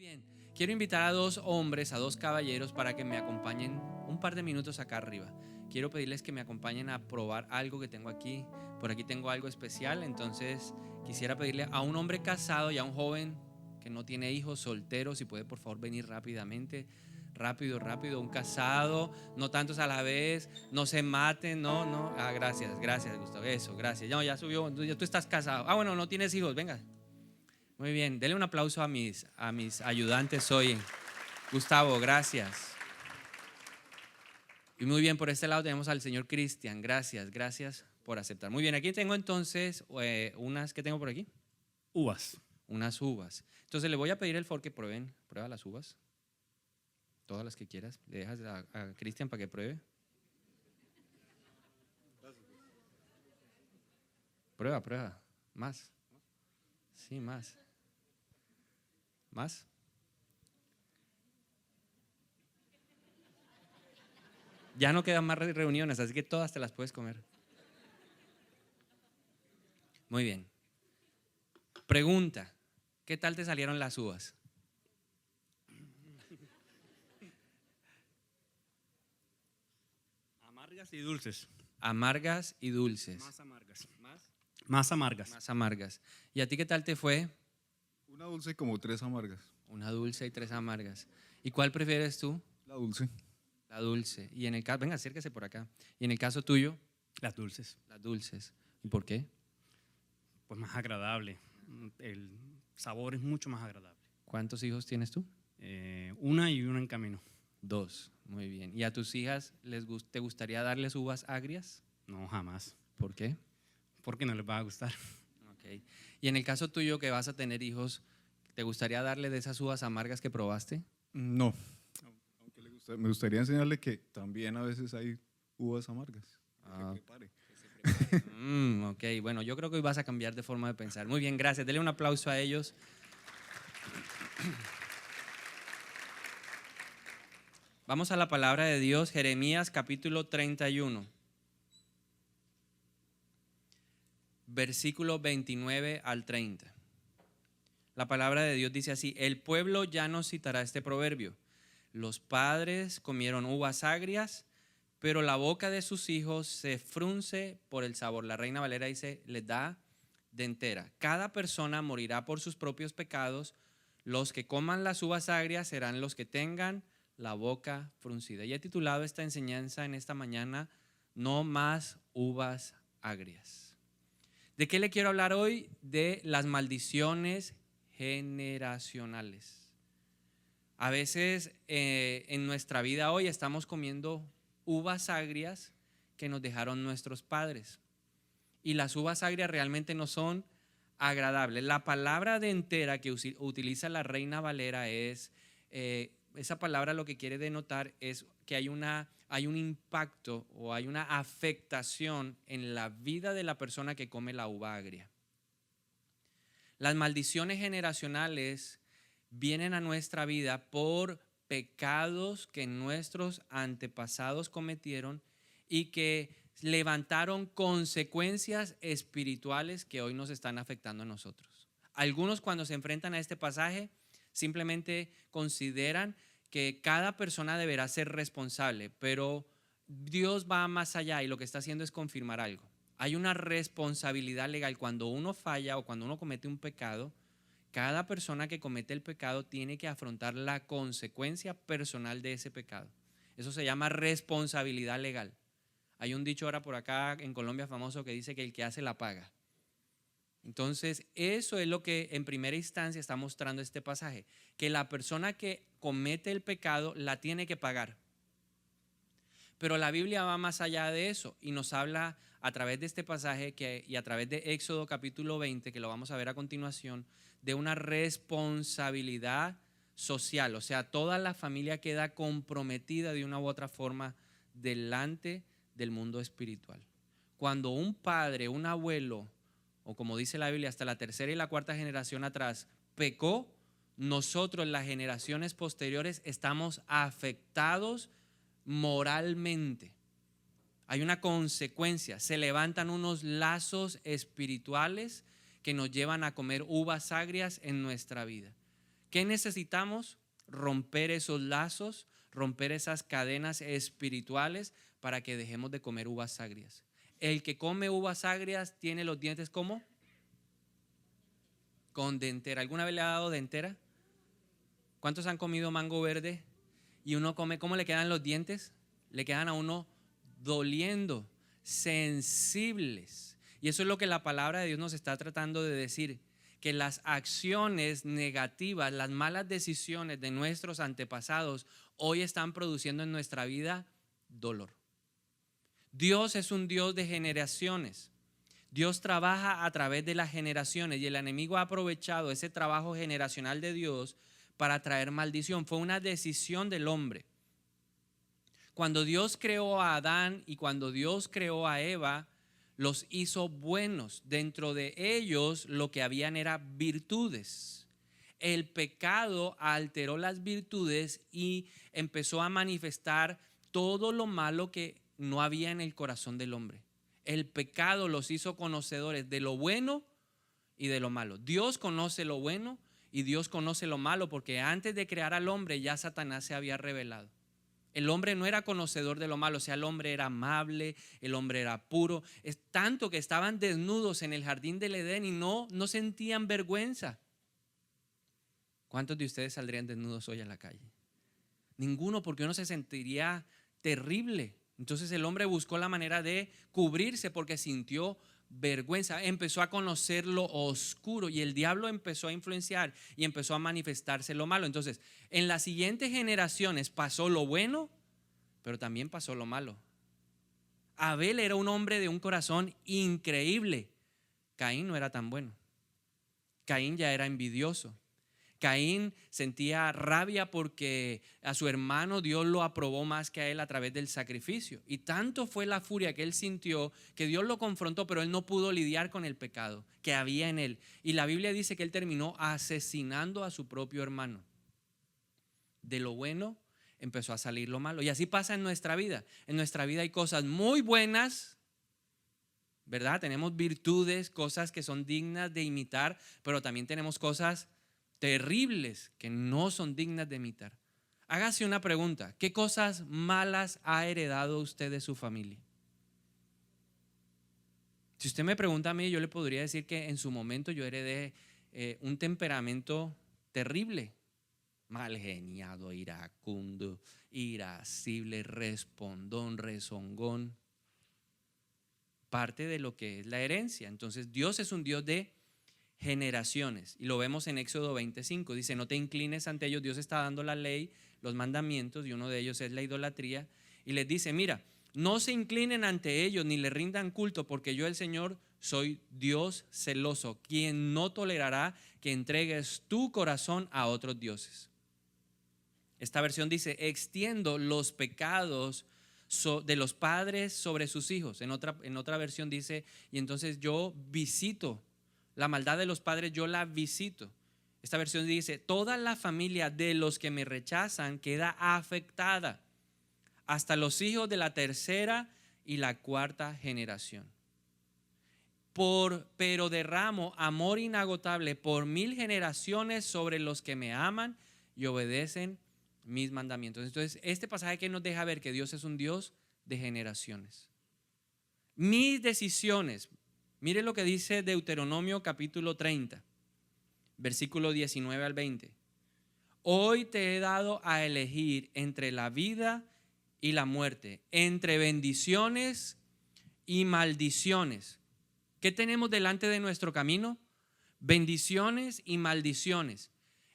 bien, quiero invitar a dos hombres, a dos caballeros para que me acompañen un par de minutos acá arriba. Quiero pedirles que me acompañen a probar algo que tengo aquí. Por aquí tengo algo especial, entonces quisiera pedirle a un hombre casado y a un joven que no tiene hijos, soltero, si puede por favor venir rápidamente. Rápido, un casado, no tantos a la vez, no se maten, no. Gracias, Gustavo, eso, gracias. No, ya subió, tú estás casado. Bueno, no tienes hijos, venga. Muy bien, denle un aplauso a mis ayudantes hoy. Gustavo, gracias. Y muy bien, por este lado tenemos al señor Cristian, gracias por aceptar. Muy bien, aquí tengo entonces unas, ¿qué tengo por aquí? Uvas. Unas uvas. Entonces le voy a pedir el favor que prueba las uvas. Todas las que quieras. Le dejas a Cristian para que pruebe. Prueba. Más. Sí, más. ¿Más? Ya no quedan más reuniones, así que todas te las puedes comer. Muy bien. Pregunta, ¿qué tal te salieron las uvas? Amargas y dulces. Amargas y dulces. Más amargas. Más amargas. Más amargas. ¿Y a ti qué tal te fue? Una dulce y como 3 amargas. Una dulce y 3 amargas. ¿Y cuál prefieres tú? La dulce. La dulce. Y en el caso, venga, acérquese por acá. ¿Y en el caso tuyo? Las dulces. Las dulces. ¿Y por qué? Pues más agradable. El sabor es mucho más agradable. ¿Cuántos hijos tienes tú? Una y una en camino. 2. Muy bien. ¿Y a tus hijas te gustaría darles uvas agrias? No, jamás. ¿Por qué? Porque no les va a gustar. Okay. Y en el caso tuyo que vas a tener hijos, ¿te gustaría darle de esas uvas amargas que probaste? No. Aunque me gustaría enseñarle que también a veces hay uvas amargas. Que prepare. Ok, bueno, yo creo que hoy vas a cambiar de forma de pensar. Muy bien, gracias. Denle un aplauso a ellos. Vamos a la palabra de Dios, Jeremías capítulo 31. Versículo 29 al 30. La palabra de Dios dice así: el pueblo ya no citará este proverbio. Los padres comieron uvas agrias, pero la boca de sus hijos se frunce por el sabor. La Reina Valera dice, les da de entera. Cada persona morirá por sus propios pecados. Los que coman las uvas agrias serán los que tengan la boca fruncida. Y he titulado esta enseñanza en esta mañana, no más uvas agrias. ¿De qué le quiero hablar hoy? De las maldiciones generacionales. A veces en nuestra vida hoy estamos comiendo uvas agrias que nos dejaron nuestros padres. Y las uvas agrias realmente no son agradables. La palabra de entera que utiliza la Reina Valera es, esa palabra lo que quiere denotar es que hay un impacto o hay una afectación en la vida de la persona que come la uva agria. Las maldiciones generacionales vienen a nuestra vida por pecados que nuestros antepasados cometieron y que levantaron consecuencias espirituales que hoy nos están afectando a nosotros. Algunos, cuando se enfrentan a este pasaje, simplemente consideran que cada persona deberá ser responsable, pero Dios va más allá y lo que está haciendo es confirmar algo. Hay una responsabilidad legal cuando uno falla o cuando uno comete un pecado. Cada persona que comete el pecado tiene que afrontar la consecuencia personal de ese pecado. Eso se llama responsabilidad legal. Hay un dicho ahora por acá en Colombia famoso que dice que el que hace la paga. Entonces, eso es lo que en primera instancia está mostrando este pasaje, que la persona que comete el pecado la tiene que pagar. Pero la Biblia va más allá de eso y nos habla a través de este pasaje y a través de Éxodo capítulo 20, que lo vamos a ver a continuación, de una responsabilidad social. O sea, toda la familia queda comprometida de una u otra forma delante del mundo espiritual. Cuando un padre, un abuelo, o como dice la Biblia, hasta la tercera y la cuarta generación atrás, pecó, nosotros, las generaciones posteriores, estamos afectados moralmente. Hay una consecuencia, se levantan unos lazos espirituales que nos llevan a comer uvas agrias en nuestra vida. ¿Qué necesitamos? Romper esos lazos, romper esas cadenas espirituales para que dejemos de comer uvas agrias. El que come uvas agrias tiene los dientes ¿cómo? Con dentera. ¿Alguna vez le ha dado dentera? ¿Cuántos han comido mango verde? Y uno come, ¿cómo le quedan los dientes? Le quedan a uno doliendo, sensibles. Y eso es lo que la palabra de Dios nos está tratando de decir, que las acciones negativas, las malas decisiones de nuestros antepasados hoy están produciendo en nuestra vida dolor. Dios es un Dios de generaciones. Dios trabaja a través de las generaciones y el enemigo ha aprovechado ese trabajo generacional de Dios para traer maldición. Fue una decisión del hombre. Cuando Dios creó a Adán y cuando Dios creó a Eva, los hizo buenos. Dentro de ellos lo que habían era virtudes. El pecado alteró las virtudes y empezó a manifestar todo lo malo que no había en el corazón del hombre. El pecado los hizo conocedores de lo bueno y de lo malo. Dios conoce lo bueno y Dios conoce lo malo porque antes de crear al hombre ya Satanás se había revelado. El hombre no era conocedor de lo malo, o sea, el hombre era amable, el hombre era puro. Es tanto que estaban desnudos en el jardín del Edén y no sentían vergüenza. ¿Cuántos de ustedes saldrían desnudos hoy a la calle? Ninguno, porque uno se sentiría terrible. Entonces el hombre buscó la manera de cubrirse porque sintió vergüenza, empezó a conocer lo oscuro y el diablo empezó a influenciar y empezó a manifestarse lo malo. Entonces, en las siguientes generaciones pasó lo bueno, pero también pasó lo malo. Abel era un hombre de un corazón increíble. Caín no era tan bueno. Caín ya era envidioso. Caín sentía rabia porque a su hermano Dios lo aprobó más que a él a través del sacrificio. Y tanto fue la furia que él sintió que Dios lo confrontó, pero él no pudo lidiar con el pecado que había en él. Y la Biblia dice que él terminó asesinando a su propio hermano. De lo bueno empezó a salir lo malo. Y así pasa en nuestra vida. En nuestra vida hay cosas muy buenas, ¿verdad? Tenemos virtudes, cosas que son dignas de imitar, pero también tenemos cosas terribles que no son dignas de imitar. Hágase una pregunta: ¿qué cosas malas ha heredado usted de su familia? Si usted me pregunta a mí, yo le podría decir que en su momento yo heredé un temperamento terrible, mal geniado, iracundo, irascible, respondón, rezongón. Parte de lo que es la herencia. Entonces Dios es un Dios de generaciones y lo vemos en Éxodo 25. Dice: no te inclines ante ellos. Dios está dando la ley, los mandamientos, y uno de ellos es la idolatría, y les dice: mira, no se inclinen ante ellos ni le rindan culto, porque yo, el Señor, soy Dios celoso, quien no tolerará que entregues tu corazón a otros dioses. Esta versión dice: extiendo los pecados de los padres sobre sus hijos. En otra versión dice: y entonces yo visito la maldad de los padres, yo la visito. Esta versión dice: toda la familia de los que me rechazan queda afectada, hasta los hijos de la tercera y la cuarta generación. Pero derramo amor inagotable por 1000 generaciones sobre los que me aman y obedecen mis mandamientos. Entonces, este pasaje que nos deja ver que Dios es un Dios de generaciones. Mis decisiones. Mire lo que dice Deuteronomio capítulo 30, versículo 19 al 20. Hoy te he dado a elegir entre la vida y la muerte, entre bendiciones y maldiciones. ¿Qué tenemos delante de nuestro camino? Bendiciones y maldiciones.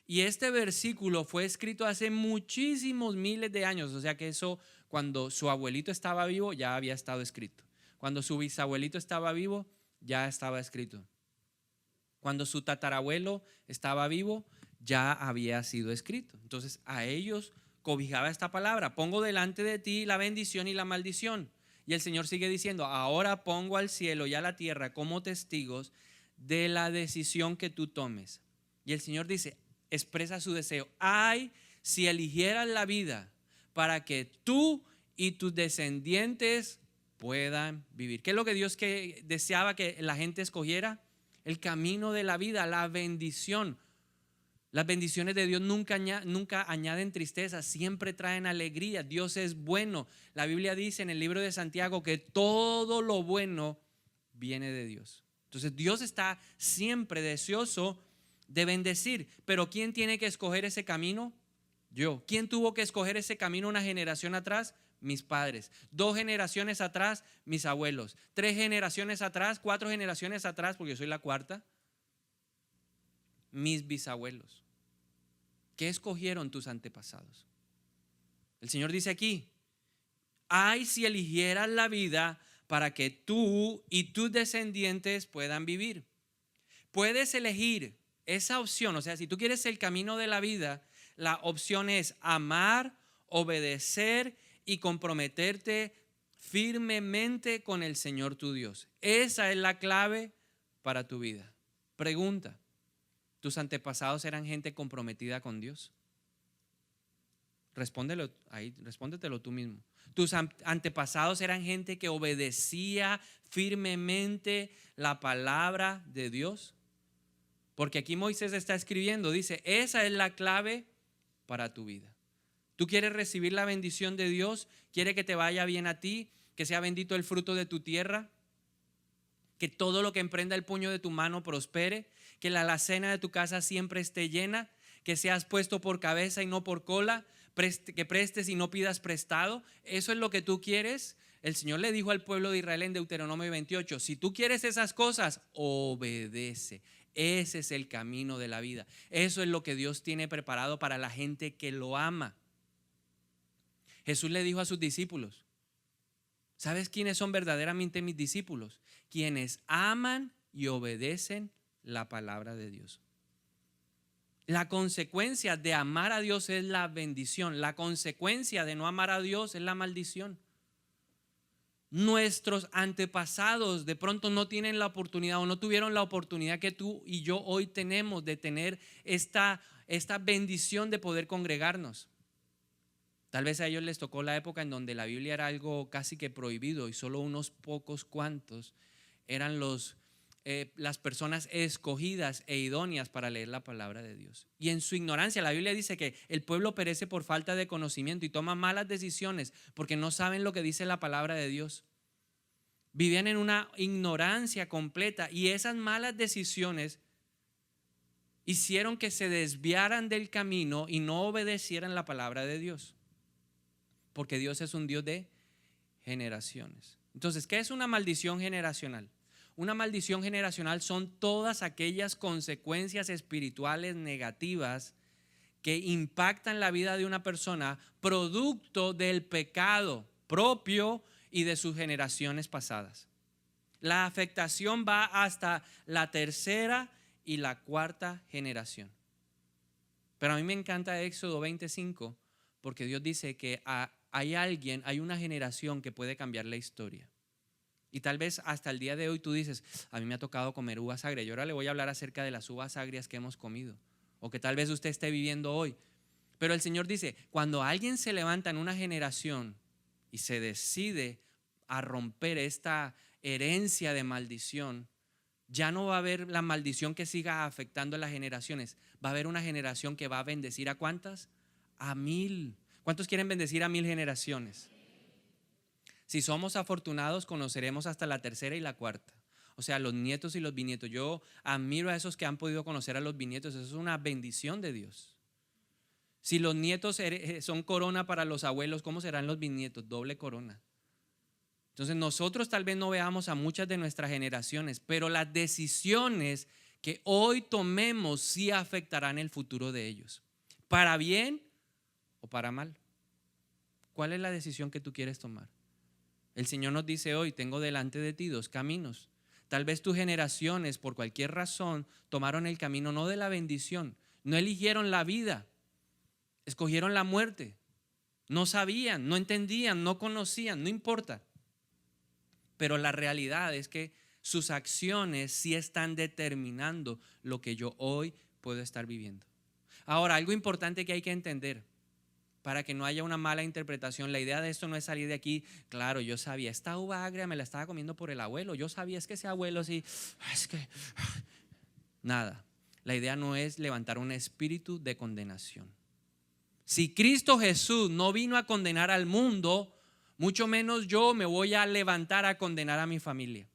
Y este versículo fue escrito hace muchísimos miles de años, o sea que eso, cuando su abuelito estaba vivo, ya había estado escrito. Cuando su bisabuelito estaba vivo, ya estaba escrito. Cuando su tatarabuelo estaba vivo, ya había sido escrito. Entonces a ellos cobijaba esta palabra: pongo delante de ti la bendición y la maldición. Y el Señor sigue diciendo: ahora pongo al cielo y a la tierra como testigos de la decisión que tú tomes. Y el Señor dice, expresa su deseo: ay, si eligieras la vida para que tú y tus descendientes puedan vivir. ¿Qué es lo que Dios deseaba que la gente escogiera? El camino de la vida, la bendición, Las bendiciones de Dios nunca añaden tristeza, siempre traen alegría. Dios es bueno. La Biblia dice en el libro de Santiago que todo lo bueno viene de Dios. Entonces Dios está siempre deseoso de bendecir. Pero ¿quién tiene que escoger ese camino? Yo. ¿Quién tuvo que escoger ese camino una generación atrás? Mis padres. 2 generaciones atrás, mis abuelos. 3 generaciones atrás, 4 generaciones atrás, porque yo soy la cuarta, mis bisabuelos. ¿Qué escogieron tus antepasados? El Señor dice aquí: ay, si eligieras la vida para que tú y tus descendientes puedan vivir. Puedes elegir esa opción. O sea, si tú quieres el camino de la vida, la opción es amar, obedecer y comprometerte firmemente con el Señor tu Dios. Esa es la clave para tu vida. Pregunta: ¿tus antepasados eran gente comprometida con Dios? Respóndelo ahí, respóndetelo tú mismo. ¿Tus antepasados eran gente que obedecía firmemente la palabra de Dios? Porque aquí Moisés está escribiendo, dice, esa es la clave para tu vida. ¿Tú quieres recibir la bendición de Dios? ¿Quieres que te vaya bien a ti? ¿Que sea bendito el fruto de tu tierra? ¿Que todo lo que emprenda el puño de tu mano prospere? ¿Que la alacena de tu casa siempre esté llena? ¿Que seas puesto por cabeza y no por cola? ¿Que prestes y no pidas prestado? ¿Eso es lo que tú quieres? El Señor le dijo al pueblo de Israel en Deuteronomio 28, si tú quieres esas cosas, obedece. Ese es el camino de la vida. Eso es lo que Dios tiene preparado para la gente que lo ama. Jesús le dijo a sus discípulos, ¿sabes quiénes son verdaderamente mis discípulos? Quienes aman y obedecen la palabra de Dios. La consecuencia de amar a Dios es la bendición. La consecuencia de no amar a Dios es la maldición. Nuestros antepasados de pronto no tienen la oportunidad o no tuvieron la oportunidad que tú y yo hoy tenemos de tener esta bendición de poder congregarnos. Tal vez a ellos les tocó la época en donde la Biblia era algo casi que prohibido y solo unos pocos cuantos eran las personas escogidas e idóneas para leer la palabra de Dios. Y en su ignorancia, la Biblia dice que el pueblo perece por falta de conocimiento y toma malas decisiones porque no saben lo que dice la palabra de Dios. Vivían en una ignorancia completa y esas malas decisiones hicieron que se desviaran del camino y no obedecieran la palabra de Dios. Porque Dios es un Dios de generaciones. Entonces, ¿qué es una maldición generacional? Una maldición generacional son todas aquellas consecuencias espirituales negativas que impactan la vida de una persona producto del pecado propio y de sus generaciones pasadas. La afectación va hasta la 3ª y la 4ª generación. Pero a mí me encanta Éxodo 25 porque Dios dice que hay una generación que puede cambiar la historia. Y tal vez hasta el día de hoy tú dices, a mí me ha tocado comer uvas agrias. Yo ahora le voy a hablar acerca de las uvas agrias que hemos comido. O que tal vez usted esté viviendo hoy. Pero el Señor dice, cuando alguien se levanta en una generación y se decide a romper esta herencia de maldición, ya no va a haber la maldición que siga afectando a las generaciones. Va a haber una generación que va a bendecir ¿a cuántas? A 1000. ¿Cuántos quieren bendecir a 1000 generaciones? Si somos afortunados, conoceremos hasta la 3ª y la 4ª. O sea, los nietos y los bisnietos. Yo admiro a esos que han podido conocer a los bisnietos. Eso es una bendición de Dios. Si los nietos son corona para los abuelos, ¿cómo serán los bisnietos? Doble corona. Entonces nosotros tal vez no veamos a muchas de nuestras generaciones, pero las decisiones que hoy tomemos sí afectarán el futuro de ellos. ¿Para bien o para mal? ¿Cuál es la decisión que tú quieres tomar? El Señor nos dice hoy, tengo delante de ti 2 caminos. Tal vez tus generaciones por cualquier razón tomaron el camino no de la bendición, no eligieron la vida, escogieron la muerte. No sabían, no entendían, no conocían, no importa. Pero la realidad es que sus acciones sí están determinando lo que yo hoy puedo estar viviendo. Ahora, algo importante que hay que entender para que no haya una mala interpretación. La idea de esto no es salir de aquí, claro, yo sabía, esta uva agria me la estaba comiendo por el abuelo, yo sabía, es que ese abuelo sí, es que, nada. La idea no es levantar un espíritu de condenación. Si Cristo Jesús no vino a condenar al mundo, mucho menos yo me voy a levantar a condenar a mi familia.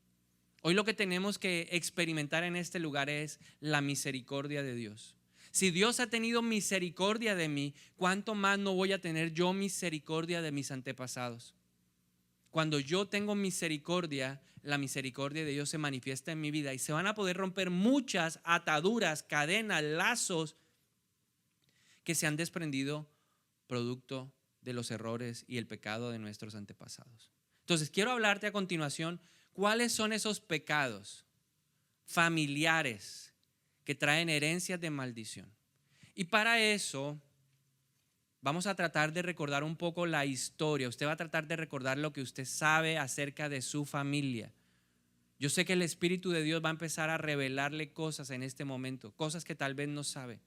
Hoy lo que tenemos que experimentar en este lugar es la misericordia de Dios. Si Dios ha tenido misericordia de mí, ¿cuánto más no voy a tener yo misericordia de mis antepasados? Cuando yo tengo misericordia, la misericordia de Dios se manifiesta en mi vida y se van a poder romper muchas ataduras, cadenas, lazos que se han desprendido producto de los errores y el pecado de nuestros antepasados. Entonces, quiero hablarte a continuación cuáles son esos pecados familiares que traen herencias de maldición. Y para eso vamos a tratar de recordar un poco la historia. Usted va a tratar de recordar lo que usted sabe acerca de su familia. Yo sé que el Espíritu de Dios va a empezar a revelarle cosas en este momento, cosas que tal vez no sabe.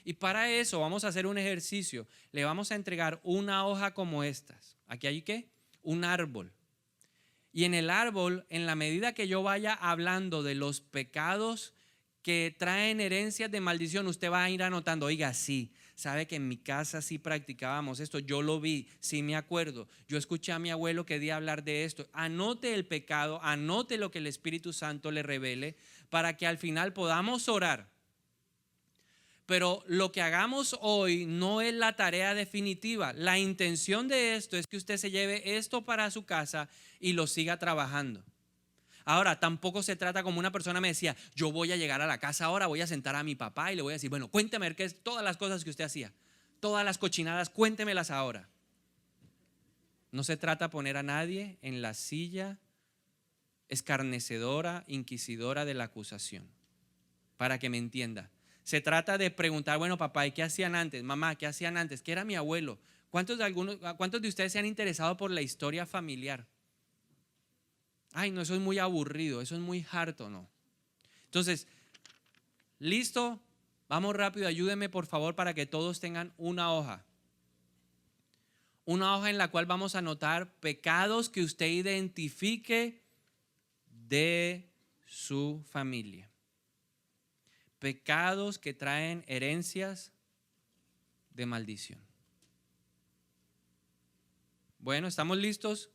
Y para eso vamos a hacer un ejercicio. Le vamos a entregar una hoja como estas. Aquí hay ¿qué? Un árbol. Y en el árbol, en la medida que yo vaya hablando de los pecados que traen herencias de maldición, usted va a ir anotando, oiga, sí, sabe que en mi casa sí practicábamos esto, yo lo vi, sí me acuerdo, yo escuché a mi abuelo que di hablar de esto. Anote el pecado, anote lo que el Espíritu Santo le revele para que al final podamos orar. Pero lo que hagamos hoy no es la tarea definitiva. La intención de esto es que usted se lleve esto para su casa y lo siga trabajando. Ahora, tampoco se trata como una persona me decía, yo voy a llegar a la casa ahora, voy a sentar a mi papá y le voy a decir, bueno, cuénteme qué es todas las cosas que usted hacía, todas las cochinadas, cuéntemelas ahora. No se trata de poner a nadie en la silla escarnecedora, inquisidora de la acusación, para que me entienda. Se trata de preguntar, bueno, papá, ¿y qué hacían antes? Mamá, ¿qué hacían antes? ¿Qué era mi abuelo? ¿Cuántos de ustedes se han interesado por la historia familiar? Ay, no, eso es muy aburrido, eso es muy harto, ¿no? Entonces, ¿listo? Vamos rápido, ayúdenme por favor para que todos tengan una hoja. Una hoja en la cual vamos a anotar pecados que usted identifique de su familia. Pecados que traen herencias de maldición. Bueno, ¿estamos listos?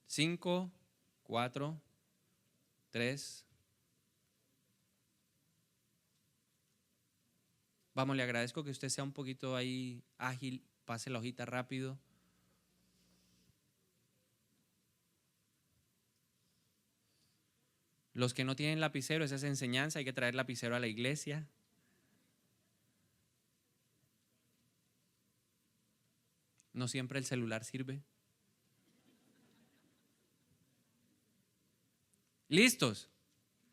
5, 4, 3. Vamos, le agradezco que usted sea un poquito ahí ágil, pase la hojita rápido. Los que no tienen lapicero, esa es enseñanza, hay que traer lapicero a la iglesia. No siempre el celular sirve. ¿Listos?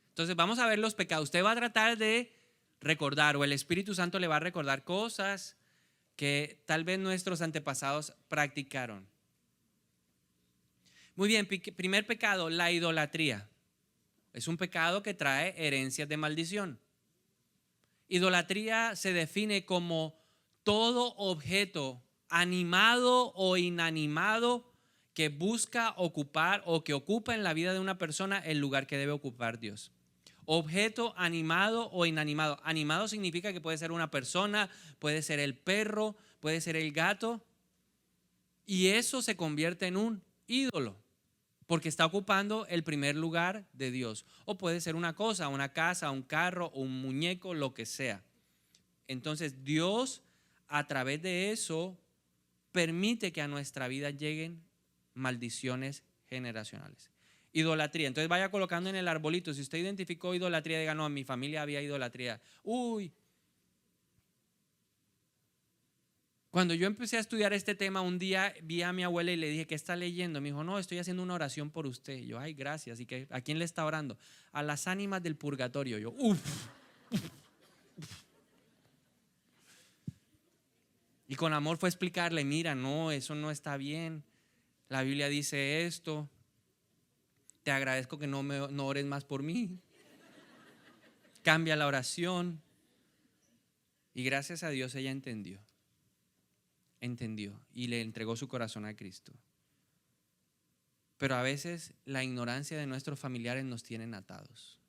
Entonces vamos a ver los pecados. Usted va a tratar de recordar, o el Espíritu Santo le va a recordar cosas que tal vez nuestros antepasados practicaron. Muy bien, primer pecado, la idolatría. Es un pecado que trae herencias de maldición. Idolatría se define como todo objeto animado o inanimado que busca ocupar o que ocupa en la vida de una persona el lugar que debe ocupar Dios. Objeto animado o inanimado. Animado significa que puede ser una persona, puede ser el perro, puede ser el gato. Y eso se convierte en un ídolo, porque está ocupando el primer lugar de Dios. O puede ser una cosa, una casa, un carro, un muñeco, lo que sea. Entonces Dios, a través de eso, permite que a nuestra vida lleguen maldiciones generacionales. Idolatría. Entonces vaya colocando en el arbolito. Si usted identificó idolatría, diga, no, en mi familia había idolatría. Uy. Cuando yo empecé a estudiar este tema, un día vi a mi abuela y le dije, ¿qué está leyendo? Me dijo, no, estoy haciendo una oración por usted. Y yo, ay, gracias. ¿Y qué? ¿A quién le está orando? A las ánimas del purgatorio. Yo, Y con amor fue a explicarle, mira, no, eso no está bien. La Biblia dice esto. Te agradezco que no ores más por mí. Cambia la oración. Y gracias a Dios ella entendió y le entregó su corazón a Cristo. Pero a veces la ignorancia de nuestros familiares nos tienen atados.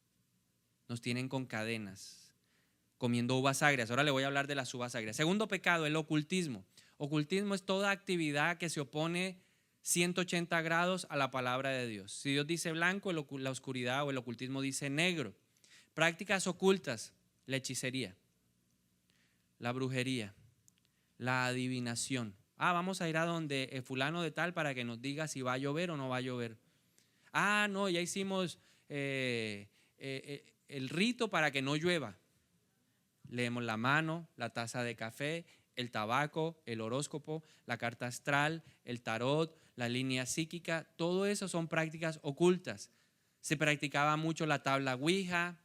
nos tienen con cadenas, comiendo uvas agrias. Ahora le voy a hablar de las uvas agrias. Segundo pecado, el ocultismo. Ocultismo es toda actividad que se opone 180 grados a la palabra de Dios. Si Dios dice blanco, la oscuridad o el ocultismo dice negro. Prácticas ocultas, la hechicería, la brujería, la adivinación. Vamos a ir a donde fulano de tal para que nos diga si va a llover o no va a llover. No, ya hicimos el rito para que no llueva. Leemos la mano, la taza de café, el tabaco, el horóscopo, la carta astral, el tarot, la línea psíquica. Todo eso son prácticas ocultas. Se practicaba mucho la tabla Ouija,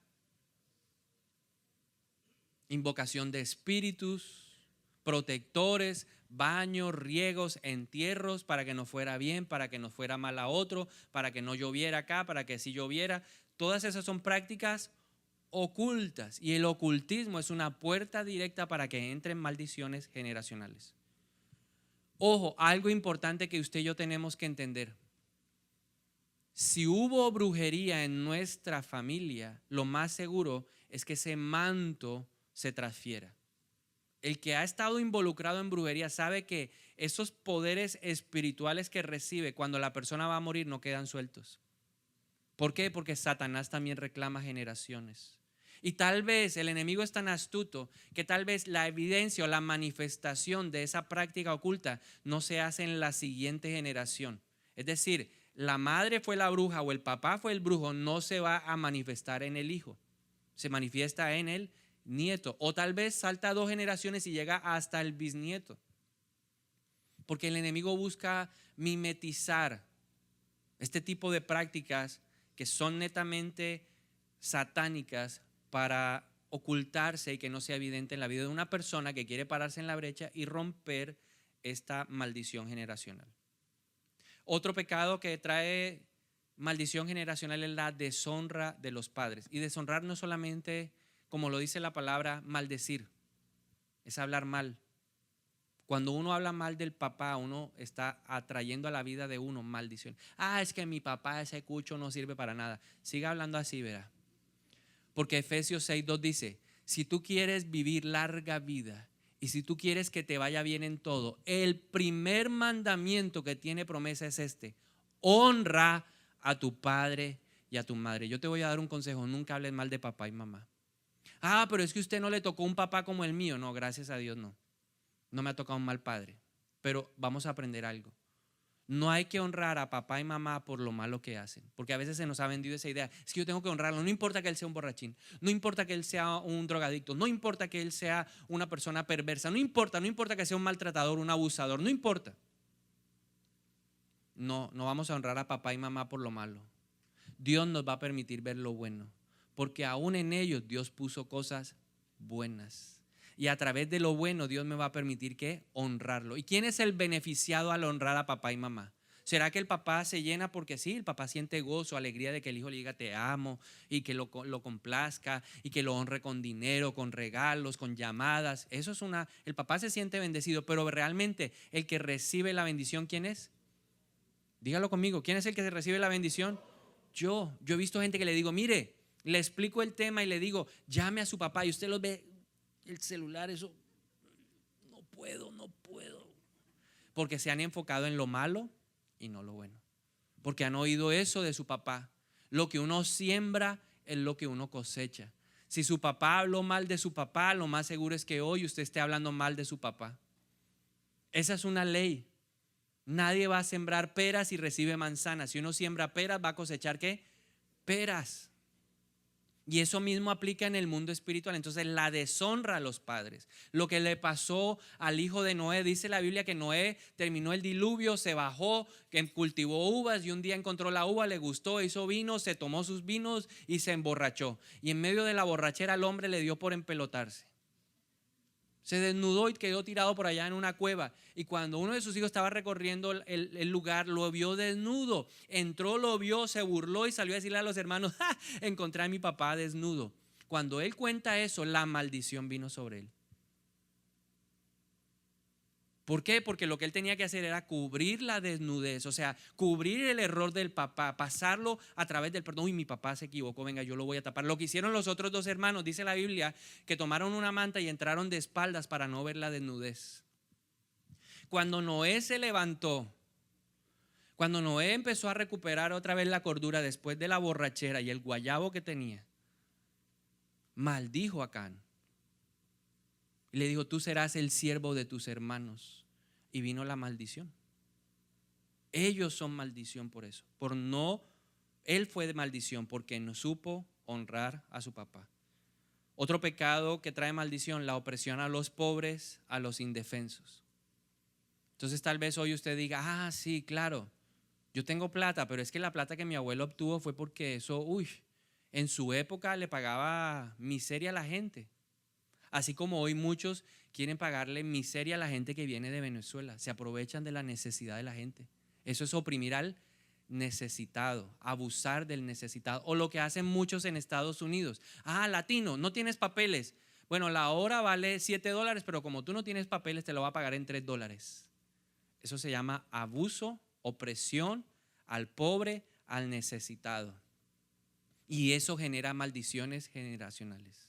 invocación de espíritus, protectores, baños, riegos, entierros para que nos fuera bien, para que nos fuera mal a otro, para que no lloviera acá, para que sí lloviera. Todas esas son prácticas ocultas y el ocultismo es una puerta directa para que entren maldiciones generacionales. Ojo, algo importante que usted y yo tenemos que entender. Si hubo brujería en nuestra familia, lo más seguro es que ese manto se transfiera. El que ha estado involucrado en brujería sabe que esos poderes espirituales que recibe cuando la persona va a morir no quedan sueltos. ¿Por qué? Porque Satanás también reclama generaciones. Y tal vez el enemigo es tan astuto que tal vez la evidencia o la manifestación de esa práctica oculta no se hace en la siguiente generación. Es decir, la madre fue la bruja o el papá fue el brujo, no se va a manifestar en el hijo. Se manifiesta en el nieto. O tal vez salta 2 generaciones y llega hasta el bisnieto. Porque el enemigo busca mimetizar este tipo de prácticas que son netamente satánicas para ocultarse y que no sea evidente en la vida de una persona que quiere pararse en la brecha y romper esta maldición generacional. Otro pecado que trae maldición generacional es la deshonra de los padres. Y deshonrar no solamente, como lo dice la palabra, maldecir, es hablar mal. Cuando uno habla mal del papá, uno está atrayendo a la vida de uno maldición. Es que mi papá, ese cucho no sirve para nada. Siga hablando así, verá. Porque Efesios 6:2 dice, si tú quieres vivir larga vida y si tú quieres que te vaya bien en todo, el primer mandamiento que tiene promesa es este: honra a tu padre y a tu madre. Yo te voy a dar un consejo: nunca hables mal de papá y mamá. Pero es que usted no le tocó un papá como el mío. No, gracias a Dios no. No me ha tocado un mal padre. Pero vamos a aprender algo. No hay que honrar a papá y mamá por lo malo que hacen, porque a veces se nos ha vendido esa idea: es que yo tengo que honrarlo, no importa que él sea un borrachín, no importa que él sea un drogadicto, no importa que él sea una persona perversa, no importa que sea un maltratador, un abusador, no importa. No vamos a honrar a papá y mamá por lo malo. Dios nos va a permitir ver lo bueno, porque aún en ellos Dios puso cosas buenas. Y a través de lo bueno Dios me va a permitir que honrarlo. ¿Y quién es el beneficiado al honrar a papá y mamá? ¿Será que el papá se llena porque sí? El papá siente gozo, alegría de que el hijo le diga te amo y que lo complazca y que lo honre con dinero, con regalos, con llamadas. Eso es el papá se siente bendecido, pero realmente el que recibe la bendición, ¿quién es? Dígalo conmigo, ¿quién es el que recibe la bendición? Yo he visto gente que le digo, mire, le explico el tema y le digo, llame a su papá, y usted los ve el celular, eso, no puedo, porque se han enfocado en lo malo y no lo bueno, porque han oído eso de su papá. Lo que uno siembra es lo que uno cosecha. Si su papá habló mal de su papá, lo más seguro es que hoy usted esté hablando mal de su papá. Esa es una ley. Nadie va a sembrar peras y recibe manzanas. Si uno siembra peras, va a cosechar ¿qué? Peras. Y eso mismo aplica en el mundo espiritual. Entonces, la deshonra a los padres. Lo que le pasó al hijo de Noé, dice la Biblia que Noé terminó el diluvio, se bajó, que cultivó uvas y un día encontró la uva, le gustó, hizo vino, se tomó sus vinos y se emborrachó. Y en medio de la borrachera al hombre le dio por empelotarse. Se desnudó y quedó tirado por allá en una cueva. Y cuando uno de sus hijos estaba recorriendo el lugar, lo vio desnudo. Entró, lo vio, se burló y salió a decirle a los hermanos: encontré a mi papá desnudo. Cuando él cuenta eso, la maldición vino sobre él. ¿Por qué? Porque lo que él tenía que hacer era cubrir la desnudez, o sea, cubrir el error del papá, pasarlo a través del perdón. Uy, mi papá se equivocó, venga, yo lo voy a tapar. Lo que hicieron los otros dos hermanos, dice la Biblia, que tomaron una manta y entraron de espaldas para no ver la desnudez. Cuando Noé se levantó, cuando Noé empezó a recuperar otra vez la cordura después de la borrachera y el guayabo que tenía, maldijo a Can. Y le dijo, tú serás el siervo de tus hermanos. Y vino la maldición. Ellos son maldición por eso. Por no, él fue de maldición porque no supo honrar a su papá. Otro pecado que trae maldición, la opresión a los pobres, a los indefensos. Entonces tal vez hoy usted diga, sí, claro, yo tengo plata, pero es que la plata que mi abuelo obtuvo fue porque eso, en su época le pagaba miseria a la gente. Así como hoy muchos quieren pagarle miseria a la gente que viene de Venezuela. Se aprovechan de la necesidad de la gente. Eso es oprimir al necesitado, abusar del necesitado. O lo que hacen muchos en Estados Unidos. Latino, no tienes papeles. Bueno, la hora vale $7, pero como tú no tienes papeles te lo va a pagar en $3. Eso se llama abuso, opresión al pobre, al necesitado. Y eso genera maldiciones generacionales.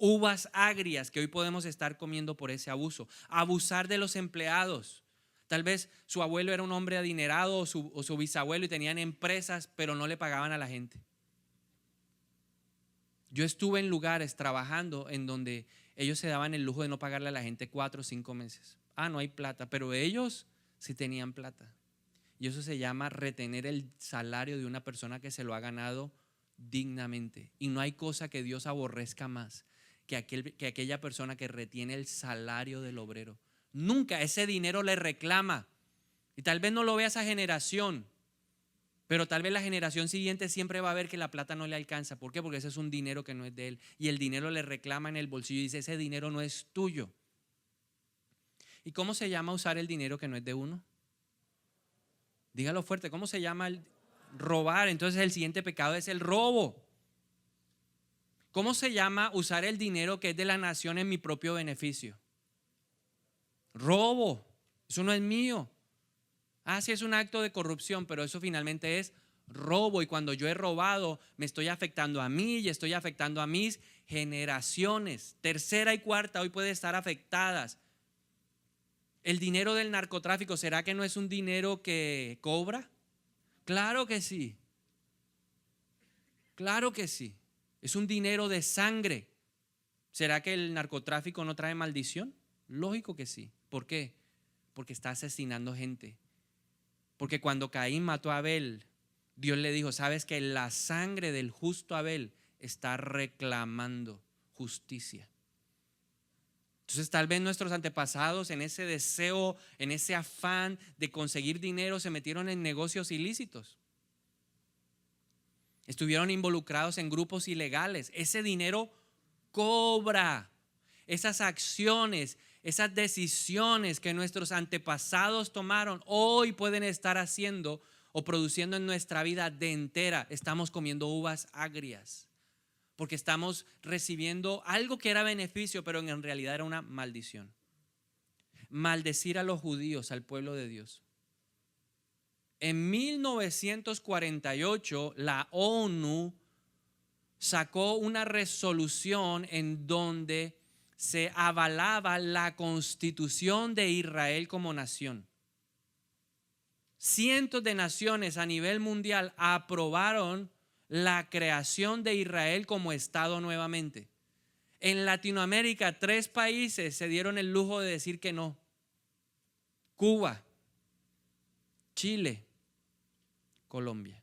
Uvas agrias que hoy podemos estar comiendo por ese abuso. Abusar de los empleados. Tal vez su abuelo era un hombre adinerado o su bisabuelo y tenían empresas, pero no le pagaban a la gente. Yo estuve en lugares trabajando en donde ellos se daban el lujo de no pagarle a la gente 4 o 5 meses. No hay plata, pero ellos sí tenían plata. Y eso se llama retener el salario de una persona que se lo ha ganado dignamente. Y no hay cosa que Dios aborrezca más que aquella persona que retiene el salario del obrero. Nunca ese dinero le reclama. Y tal vez no lo vea esa generación, pero tal vez la generación siguiente siempre va a ver que la plata no le alcanza. ¿Por qué? Porque ese es un dinero que no es de él. Y el dinero le reclama en el bolsillo y dice, ese dinero no es tuyo. ¿Y cómo se llama usar el dinero que no es de uno? Dígalo fuerte, ¿cómo se llama el robar? Entonces el siguiente pecado es el robo. ¿Cómo se llama usar el dinero que es de la nación en mi propio beneficio? Robo. Eso no es mío. Sí, es un acto de corrupción, pero eso finalmente es robo. Y cuando yo he robado, me estoy afectando a mí y estoy afectando a mis generaciones. Tercera y cuarta hoy pueden estar afectadas. ¿El dinero del narcotráfico será que no es un dinero que cobra? Claro que sí. Claro que sí. Es un dinero de sangre. ¿Será que el narcotráfico no trae maldición? Lógico que sí. ¿Por qué? Porque está asesinando gente. Porque cuando Caín mató a Abel, Dios le dijo, sabes que la sangre del justo Abel está reclamando justicia. Entonces tal vez nuestros antepasados en ese deseo, en ese afán de conseguir dinero se metieron en negocios ilícitos. Estuvieron involucrados en grupos ilegales. Ese dinero cobra. Esas acciones, esas decisiones que nuestros antepasados tomaron, hoy pueden estar haciendo o produciendo en nuestra vida de entera. Estamos comiendo uvas agrias. Porque estamos recibiendo algo que era beneficio, pero en realidad era una maldición. Maldecir a los judíos, al pueblo de Dios. En 1948, la ONU sacó una resolución en donde se avalaba la constitución de Israel como nación. Cientos de naciones a nivel mundial aprobaron la creación de Israel como Estado nuevamente. En Latinoamérica, 3 países se dieron el lujo de decir que no. Cuba, Chile, Colombia.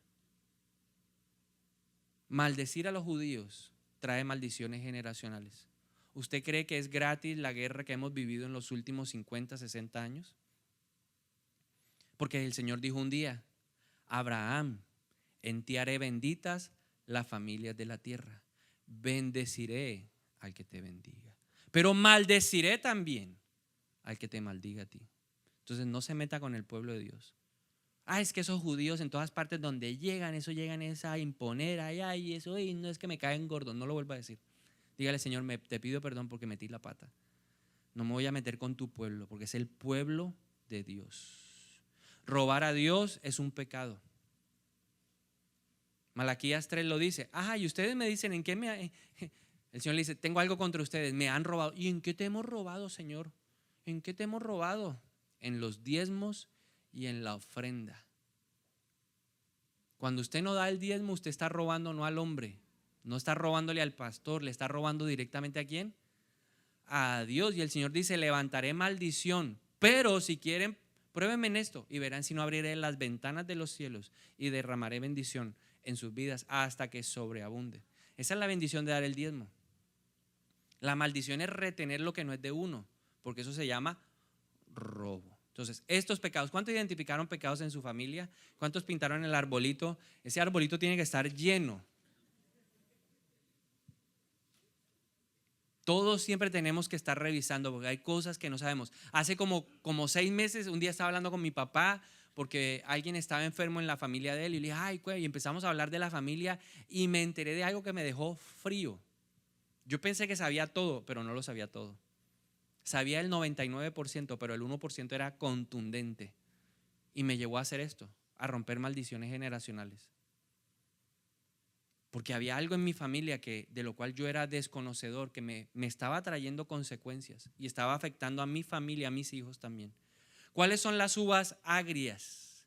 Maldecir a los judíos trae maldiciones generacionales. ¿Usted cree que es gratis la guerra que hemos vivido en los últimos 50, 60 años? Porque el Señor dijo un día, Abraham, en ti haré benditas las familias de la tierra. Bendeciré al que te bendiga, pero maldeciré también al que te maldiga a ti. Entonces no se meta con el pueblo de Dios. Es que esos judíos en todas partes donde llegan es a imponer, eso, no es que me caen gordos, no lo vuelva a decir. Dígale, Señor, te pido perdón porque metí la pata. No me voy a meter con tu pueblo, porque es el pueblo de Dios. Robar a Dios es un pecado. Malaquías 3 lo dice. Ajá, y ustedes me dicen, ¿en qué me...? El Señor le dice, tengo algo contra ustedes, me han robado. ¿Y en qué te hemos robado, Señor? ¿En qué te hemos robado? En los diezmos y en la ofrenda. Cuando usted no da el diezmo, usted está robando no al hombre, no está robándole al pastor, le está robando directamente ¿a quién? A Dios. Y el Señor dice, levantaré maldición, pero si quieren, pruébenme en esto y verán si no abriré las ventanas de los cielos y derramaré bendición en sus vidas hasta que sobreabunde. Esa es la bendición de dar el diezmo. La maldición es retener lo que no es de uno, porque eso se llama robo. Entonces, estos pecados, ¿cuántos identificaron pecados en su familia? ¿Cuántos pintaron el arbolito? Ese arbolito tiene que estar lleno. Todos siempre tenemos que estar revisando porque hay cosas que no sabemos. Hace como 6 meses, un día estaba hablando con mi papá porque alguien estaba enfermo en la familia de él y le dije, ay, y empezamos a hablar de la familia y me enteré de algo que me dejó frío. Yo pensé que sabía todo, pero no lo sabía todo. Sabía el 99%, pero el 1% era contundente y me llevó a hacer esto, a romper maldiciones generacionales. Porque había algo en mi familia de lo cual yo era desconocedor, que me estaba trayendo consecuencias y estaba afectando a mi familia, a mis hijos también. ¿Cuáles son las uvas agrias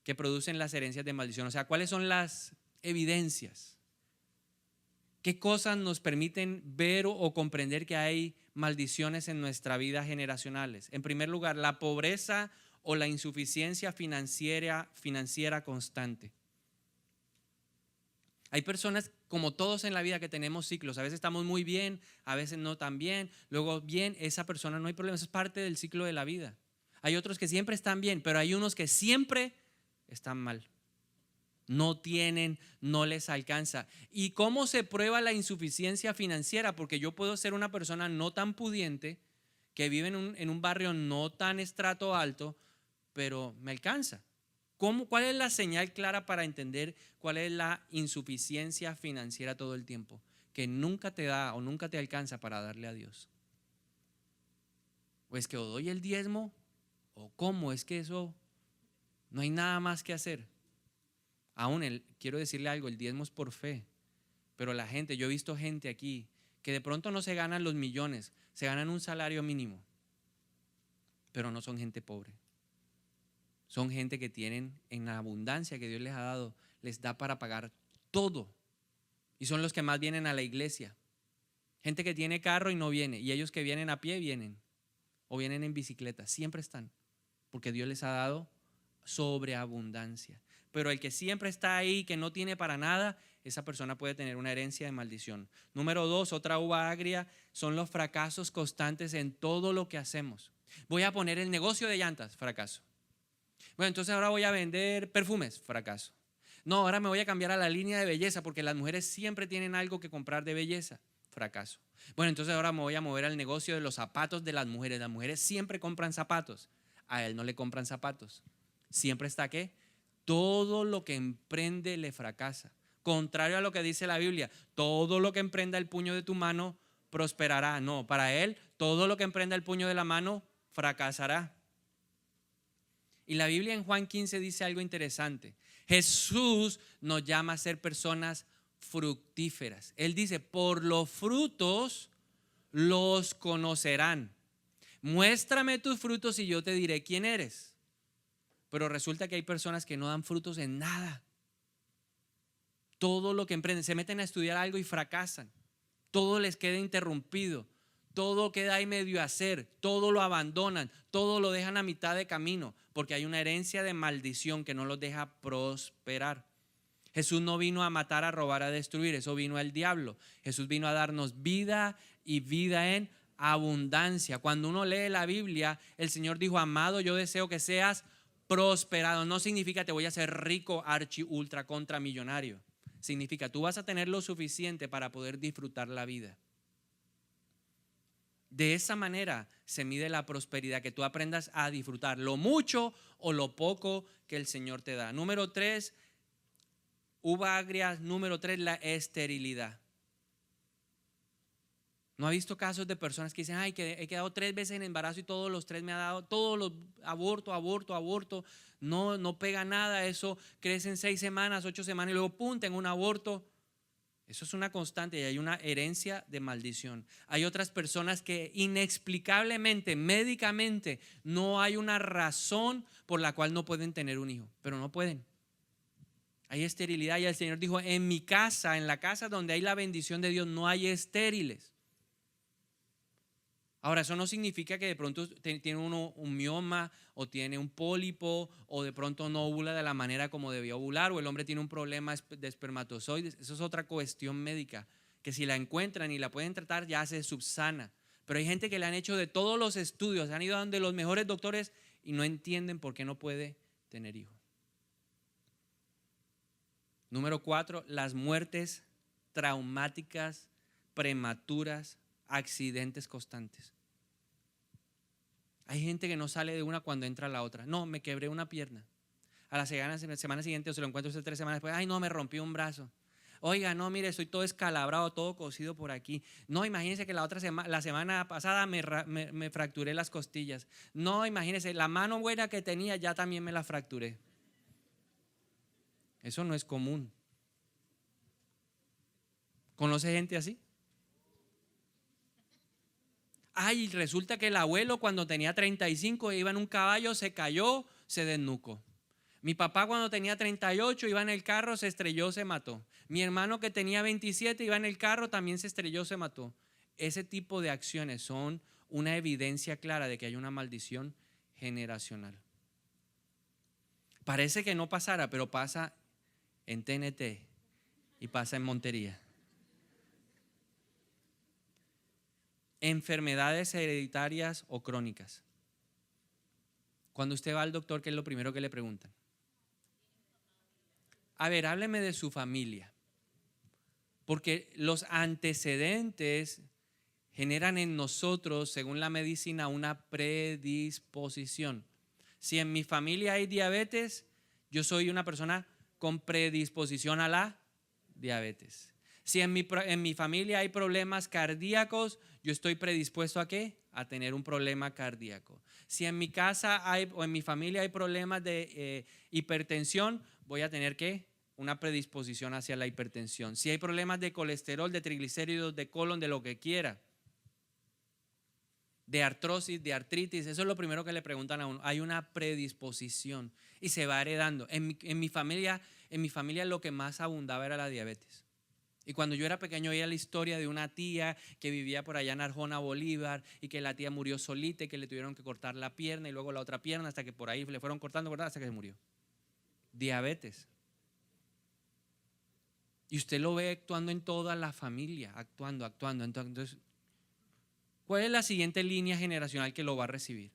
que producen las herencias de maldición? O sea, ¿cuáles son las evidencias? ¿Qué cosas nos permiten ver o comprender que hay maldiciones en nuestra vida generacionales? En primer lugar, la pobreza o la insuficiencia financiera constante. Hay personas, como todos en la vida, que tenemos ciclos. A veces estamos muy bien, a veces no tan bien. Luego bien, esa persona no hay problema. Eso es parte del ciclo de la vida. Hay otros que siempre están bien, pero hay unos que siempre están mal. No tienen, no les alcanza. ¿Y cómo se prueba la insuficiencia financiera? Porque yo puedo ser una persona no tan pudiente, que vive en un barrio no tan estrato alto, pero me alcanza. ¿Cuál es la señal clara para entender cuál es la insuficiencia financiera todo el tiempo? Que nunca te da o nunca te alcanza para darle a Dios. O es que o doy el diezmo, o cómo, es que eso no hay nada más que hacer. Aún quiero decirle algo, el diezmo es por fe, pero la gente, yo he visto gente aquí que de pronto no se ganan los millones, se ganan un salario mínimo, pero no son gente pobre. Son gente que tienen en la abundancia que Dios les ha dado, les da para pagar todo. Y son los que más vienen a la iglesia. Gente que tiene carro y no viene, y ellos que vienen a pie vienen, o vienen en bicicleta, siempre están, porque Dios les ha dado sobreabundancia. Pero el que siempre está ahí, que no tiene para nada, esa persona puede tener una herencia de maldición. Número 2, otra uva agria, son los fracasos constantes en todo lo que hacemos. Voy a poner el negocio de llantas, fracaso. Bueno, entonces ahora voy a vender perfumes, fracaso. No, ahora me voy a cambiar a la línea de belleza porque las mujeres siempre tienen algo que comprar de belleza, fracaso. Bueno, entonces ahora me voy a mover al negocio de los zapatos de las mujeres siempre compran zapatos, a él no le compran zapatos. Siempre está ¿qué? Todo lo que emprende le fracasa. Contrario a lo que dice la Biblia, todo lo que emprenda el puño de tu mano prosperará. No, para él, todo lo que emprenda el puño de la mano fracasará. Y la Biblia en Juan 15 dice algo interesante. Jesús nos llama a ser personas fructíferas. Él dice, por los frutos los conocerán. Muéstrame tus frutos y yo te diré quién eres. Pero resulta que hay personas que no dan frutos en nada. Todo lo que emprenden, se meten a estudiar algo y fracasan. Todo les queda interrumpido. Todo queda ahí medio a hacer. Todo lo abandonan. Todo lo dejan a mitad de camino. Porque hay una herencia de maldición que no los deja prosperar. Jesús no vino a matar, a robar, a destruir. Eso vino el diablo. Jesús vino a darnos vida y vida en abundancia. Cuando uno lee la Biblia, el Señor dijo, amado, yo deseo que seas prosperado. No significa te voy a hacer rico, archi, ultra, contra millonario. Significa tú vas a tener lo suficiente para poder disfrutar la vida. De esa manera se mide la prosperidad, que tú aprendas a disfrutar lo mucho o lo poco que el Señor te da. Número 3, uva agria. Número 3, la esterilidad. ¿No ha visto casos de personas que dicen, ay, que he quedado 3 veces en embarazo y todos los 3 me ha dado, todos los aborto, no pega nada, eso crece en 6 semanas, 8 semanas y luego pum, tengo un aborto? Eso es una constante y hay una herencia de maldición. Hay otras personas que inexplicablemente, médicamente, no hay una razón por la cual no pueden tener un hijo, pero no pueden. Hay esterilidad y el Señor dijo, en mi casa, en la casa donde hay la bendición de Dios, no hay estériles. Ahora, eso no significa que de pronto tiene uno un mioma o tiene un pólipo o de pronto no ovula de la manera como debió ovular o el hombre tiene un problema de espermatozoides. Eso es otra cuestión médica, que si la encuentran y la pueden tratar ya se subsana. Pero hay gente que le han hecho de todos los estudios, han ido donde los mejores doctores y no entienden por qué no puede tener hijos. Número 4, las muertes traumáticas, prematuras, accidentes constantes. Hay gente que no sale de una cuando entra a la otra. No, me quebré una pierna. A la semana siguiente o se lo encuentro 3 semanas después. Ay, no, me rompí un brazo. Oiga, no, mire, estoy todo escalabrado, todo cosido por aquí. No, imagínense que la semana pasada me fracturé las costillas. No, imagínense, la mano buena que tenía ya también me la fracturé. Eso no es común. ¿Conoce gente así? Ay, resulta que el abuelo cuando tenía 35 iba en un caballo, se cayó, se desnucó. Mi papá cuando tenía 38 iba en el carro, se estrelló, se mató. Mi hermano que tenía 27 iba en el carro, también se estrelló, se mató. Ese tipo de acciones son una evidencia clara de que hay una maldición generacional. Parece que no pasara, pero pasa en TNT y pasa en Montería. Enfermedades hereditarias o crónicas. Cuando usted va al doctor, ¿qué es lo primero que le preguntan? A ver, hábleme de su familia. Porque los antecedentes generan en nosotros, según la medicina, una predisposición. Si en mi familia hay diabetes, yo soy una persona con predisposición a la diabetes. Si en mi familia hay problemas cardíacos, yo estoy predispuesto ¿a qué? A tener un problema cardíaco. Si en mi casa o en mi familia hay problemas de hipertensión, voy a tener ¿qué? Una predisposición hacia la hipertensión. Si hay problemas de colesterol, de triglicéridos, de colon, de lo que quiera, de artrosis, de artritis, eso es lo primero que le preguntan a uno. Hay una predisposición y se va heredando. En mi familia lo que más abundaba era la diabetes. Y cuando yo era pequeño veía la historia de una tía que vivía por allá en Arjona, Bolívar, y que la tía murió solita y que le tuvieron que cortar la pierna y luego la otra pierna hasta que por ahí le fueron cortando hasta que se murió. Diabetes. Y usted lo ve actuando en toda la familia, actuando. Entonces, ¿cuál es la siguiente línea generacional que lo va a recibir?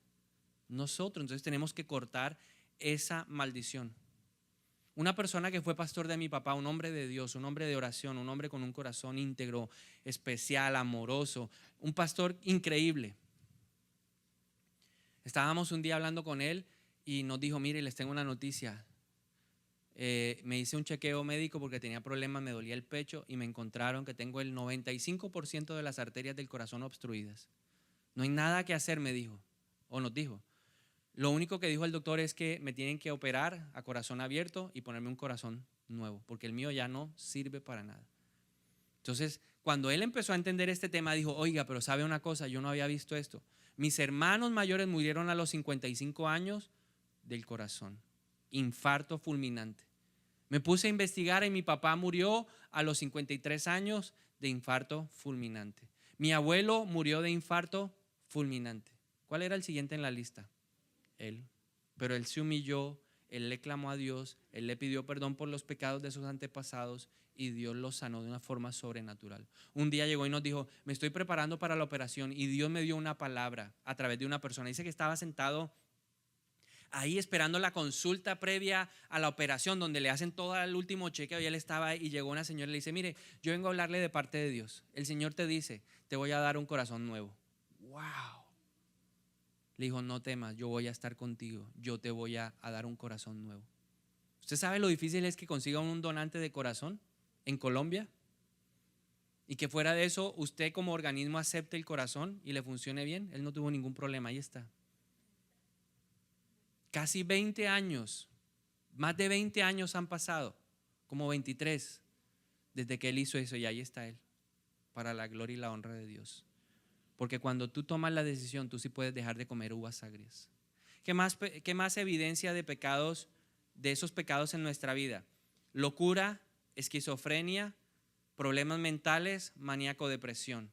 Nosotros. Entonces tenemos que cortar esa maldición. Una persona que fue pastor de mi papá, un hombre de Dios, un hombre de oración, un hombre con un corazón íntegro, especial, amoroso, un pastor increíble. Estábamos un día hablando con él y nos dijo, mire, les tengo una noticia. Me hice un chequeo médico porque tenía problemas, me dolía el pecho y me encontraron que tengo el 95% de las arterias del corazón obstruidas. No hay nada que hacer, me dijo, o nos dijo. Lo único que dijo el doctor es que me tienen que operar a corazón abierto y ponerme un corazón nuevo, porque el mío ya no sirve para nada. Entonces, cuando él empezó a entender este tema, dijo, oiga, pero sabe una cosa, yo no había visto esto. Mis hermanos mayores murieron a los 55 años del corazón, infarto fulminante. Me puse a investigar y mi papá murió a los 53 años de infarto fulminante. Mi abuelo murió de infarto fulminante. ¿Cuál era el siguiente en la lista? Él. Pero él se humilló, él le clamó a Dios, él le pidió perdón por los pecados de sus antepasados y Dios lo sanó de una forma sobrenatural. Un día llegó y nos dijo, me estoy preparando para la operación y Dios me dio una palabra a través de una persona. Dice que estaba sentado ahí esperando la consulta previa a la operación donde le hacen todo el último chequeo y él estaba ahí y llegó una señora y le dice, mire, yo vengo a hablarle de parte de Dios. El Señor te dice, te voy a dar un corazón nuevo. ¡Wow! Le dijo, no temas, yo voy a estar contigo, yo te voy a dar un corazón nuevo. ¿Usted sabe lo difícil es que consiga un donante de corazón en Colombia? y que fuera de eso usted como organismo acepte el corazón y le funcione bien. Él no tuvo ningún problema, ahí está. Casi 20 años, más de 20 años han pasado, como 23, desde que él hizo eso, y ahí está él, para la gloria y la honra de Dios. Porque cuando tú tomas la decisión, tú sí puedes dejar de comer uvas agrias. ¿Qué más evidencia de pecados, de esos pecados en nuestra vida? Locura, esquizofrenia, problemas mentales, maníaco, depresión.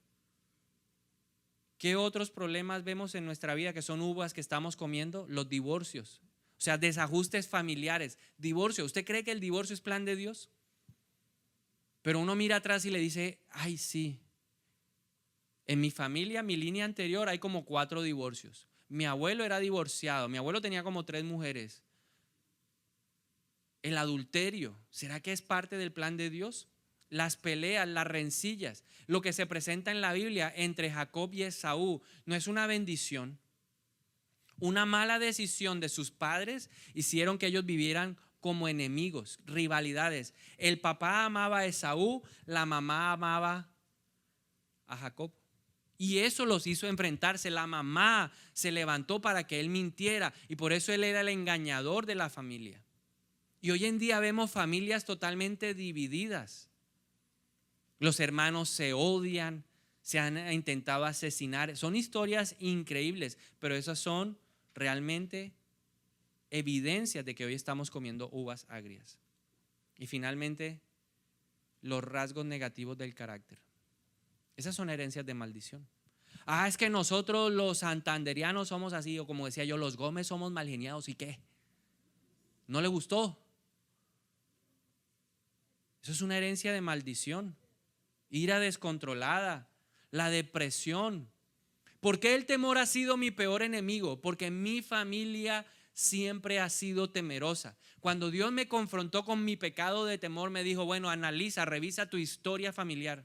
¿Qué otros problemas vemos en nuestra vida que son uvas que estamos comiendo? Los divorcios, o sea, desajustes familiares. Divorcio, ¿usted cree que el divorcio es plan de Dios? Pero uno mira atrás y le dice, ay sí, en mi familia, mi línea anterior hay como 4 divorcios. Mi abuelo era divorciado, mi abuelo tenía como 3 mujeres. El adulterio, ¿será que es parte del plan de Dios? Las peleas, las rencillas, lo que se presenta en la Biblia entre Jacob y Esaú, ¿no es una bendición? Una mala decisión de sus padres hicieron que ellos vivieran como enemigos, rivalidades. El papá amaba a Esaú, la mamá amaba a Jacob. Y eso los hizo enfrentarse. La mamá se levantó para que él mintiera y por eso él era el engañador de la familia. Y hoy en día vemos familias totalmente divididas. Los hermanos se odian, se han intentado asesinar. Son historias increíbles, pero esas son realmente evidencias de que hoy estamos comiendo uvas agrias. Y finalmente, los rasgos negativos del carácter. Esas son herencias de maldición. Es que nosotros los santanderianos somos así, o como decía yo, los Gómez somos malgeniados. ¿Y qué? ¿No le gustó? Eso es una herencia de maldición. Ira descontrolada, la depresión. ¿Por qué el temor ha sido mi peor enemigo? Porque mi familia siempre ha sido temerosa. Cuando Dios me confrontó con mi pecado de temor, me dijo, bueno, analiza, revisa tu historia familiar.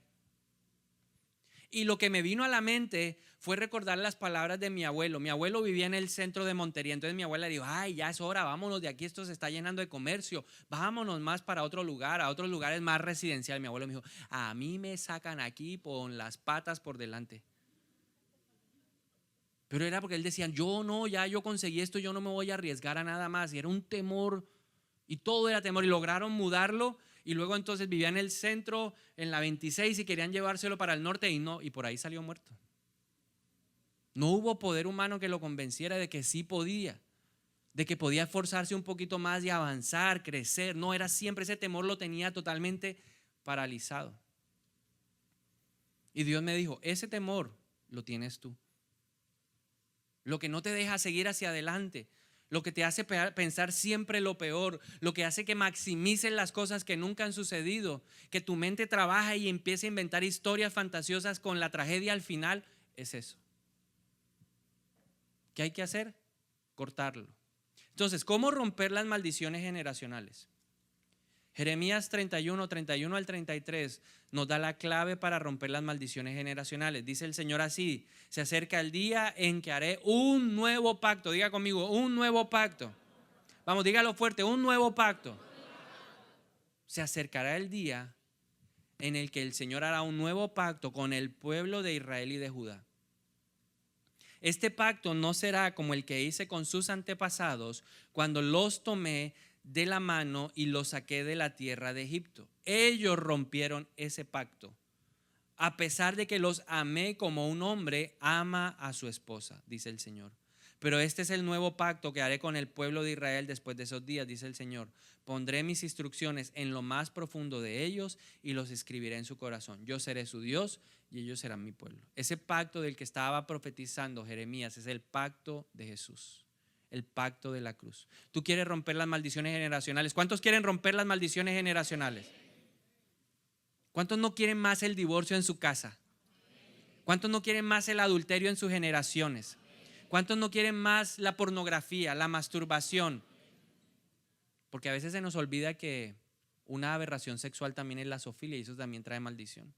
Y lo que me vino a la mente fue recordar las palabras de mi abuelo. Mi abuelo vivía en el centro de Montería. Entonces mi abuela dijo, ay, ya es hora, vámonos de aquí, esto se está llenando de comercio. Vámonos más para otro lugar, a otros lugares más residenciales. Mi abuelo me dijo, a mí me sacan aquí con las patas por delante. Pero era porque él decía, yo no, ya yo conseguí esto, yo no me voy a arriesgar a nada más. Y era un temor, y todo era temor. Y lograron mudarlo. Y luego entonces vivía en el centro, en la 26, y querían llevárselo para el norte y no, y por ahí salió muerto. No hubo poder humano que lo convenciera de que sí podía, de que podía esforzarse un poquito más y avanzar, crecer. No, era siempre ese temor, lo tenía totalmente paralizado. Y Dios me dijo, ese temor lo tienes tú. Lo que no te deja seguir hacia adelante, lo que te hace pensar siempre lo peor, lo que hace que maximices las cosas que nunca han sucedido, que tu mente trabaja y empiece a inventar historias fantasiosas con la tragedia al final, es eso. ¿Qué hay que hacer? Cortarlo. Entonces, ¿cómo romper las maldiciones generacionales? Jeremías 31 al 33 nos da la clave para romper las maldiciones generacionales. Dice el Señor así: se acerca el día en que haré un nuevo pacto. Diga conmigo, un nuevo pacto. Vamos, dígalo fuerte, un nuevo pacto. Se acercará el día en el que el Señor hará un nuevo pacto con el pueblo de Israel y de Judá. Este pacto no será como el que hice con sus antepasados cuando los tomé de la mano y los saqué de la tierra de Egipto. Ellos rompieron ese pacto, a pesar de que los amé como un hombre ama a su esposa, dice el Señor. Pero este es el nuevo pacto que haré con el pueblo de Israel después de esos días, dice el Señor. Pondré mis instrucciones en lo más profundo de ellos y los escribiré en su corazón. Yo seré su Dios y ellos serán mi pueblo. Ese pacto del que estaba profetizando Jeremías es el pacto de Jesús, el pacto de la cruz. ¿Tú quieres romper las maldiciones generacionales? ¿Cuántos quieren romper las maldiciones generacionales? ¿Cuántos no quieren más el divorcio en su casa? ¿Cuántos no quieren más el adulterio en sus generaciones? ¿Cuántos no quieren más la pornografía, la masturbación? Porque a veces se nos olvida que una aberración sexual también es la zoofilia y eso también trae maldición.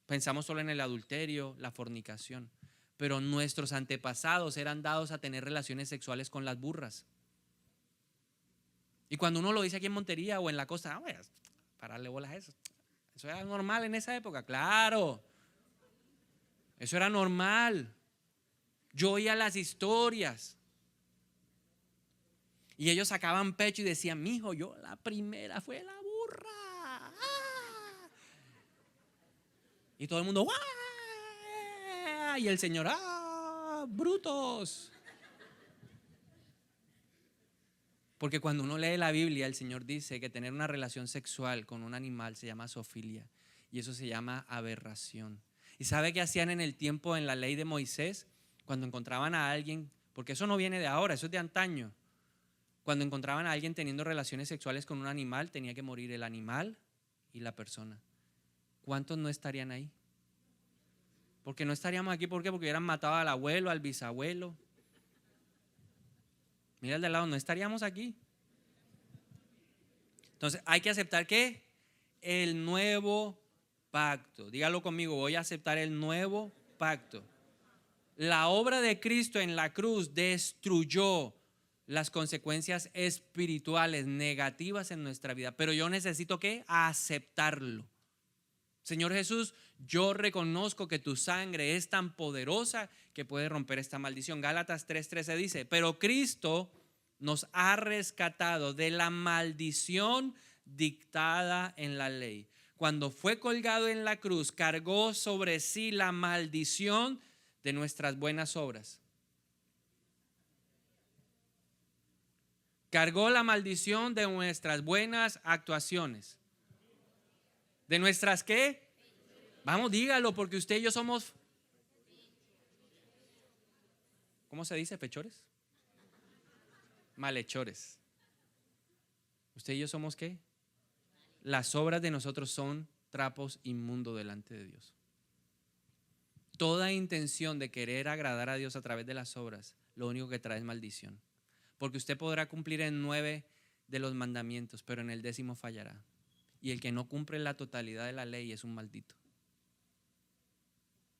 Pensamos solo en el adulterio, la fornicación, pero nuestros antepasados eran dados a tener relaciones sexuales con las burras. Y cuando uno lo dice aquí en Montería o en la costa, para darle bolas a eso Eso era normal en esa época, claro. Eso era normal. Yo oía las historias. Y ellos sacaban pecho y decían, mijo, yo la primera fue la burra. ¡Ah! Y todo el mundo, ¡ah! Y el Señor, ¡ah! Brutos. Porque cuando uno lee la Biblia, el Señor dice que tener una relación sexual con un animal se llama zoofilia. Y eso se llama aberración. ¿Y sabe qué hacían en el tiempo, en la ley de Moisés? Cuando encontraban a alguien, porque eso no viene de ahora, eso es de antaño. Cuando encontraban a alguien teniendo relaciones sexuales con un animal, tenía que morir el animal y la persona. ¿Cuántos no estarían ahí? Porque no estaríamos aquí, ¿por qué? Porque hubieran matado al abuelo, al bisabuelo. Mira al de al lado, no estaríamos aquí. Entonces hay que aceptar ¿qué? El nuevo pacto. Dígalo conmigo, voy a aceptar el nuevo pacto. La obra de Cristo en la cruz destruyó las consecuencias espirituales negativas en nuestra vida, pero yo necesito ¿qué? Aceptarlo. Señor Jesús, yo reconozco que tu sangre es tan poderosa que puede romper esta maldición. Gálatas 3:13 dice, pero Cristo nos ha rescatado de la maldición dictada en la ley. Cuando fue colgado en la cruz, cargó sobre sí la maldición de nuestras buenas obras. Cargó la maldición de nuestras buenas actuaciones. ¿De nuestras qué? Vamos, dígalo, porque usted y yo somos, ¿cómo se dice? ¿Fechores? Malhechores. ¿Usted y yo somos qué? Las obras de nosotros son trapos inmundos delante de Dios. Toda intención de querer agradar a Dios a través de las obras, lo único que trae es maldición. Porque usted podrá cumplir en 9 de los mandamientos, pero en el 10º fallará. Y el que no cumple la totalidad de la ley es un maldito.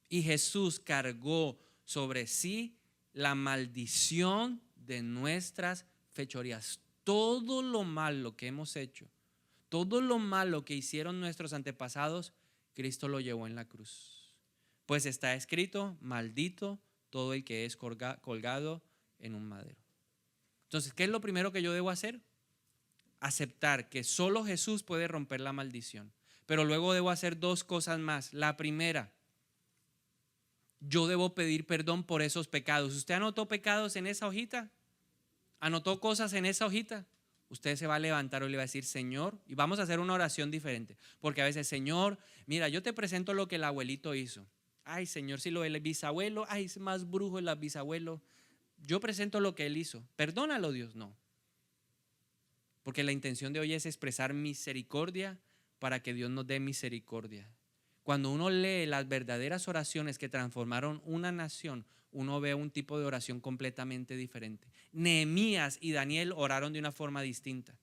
Y Jesús cargó sobre sí la maldición de nuestras fechorías. Todo lo malo que hemos hecho, todo lo malo que hicieron nuestros antepasados, Cristo lo llevó en la cruz. Pues está escrito, maldito todo el que es colgado en un madero. Entonces, ¿qué es lo primero que yo debo hacer? Aceptar que solo Jesús puede romper la maldición. Pero luego debo hacer 2 cosas más. La primera, yo debo pedir perdón por esos pecados. ¿Usted anotó pecados en esa hojita? ¿Anotó cosas en esa hojita? Usted se va a levantar y le va a decir, Señor, y vamos a hacer una oración diferente. Porque a veces, Señor, mira, yo te presento lo que el abuelito hizo. Ay, Señor, si lo del bisabuelo, ay, es más brujo el bisabuelo. Yo presento lo que él hizo. Perdónalo, Dios, no. Porque la intención de hoy es expresar misericordia para que Dios nos dé misericordia. Cuando uno lee las verdaderas oraciones que transformaron una nación, uno ve un tipo de oración completamente diferente. Nehemías y Daniel oraron de una forma distinta.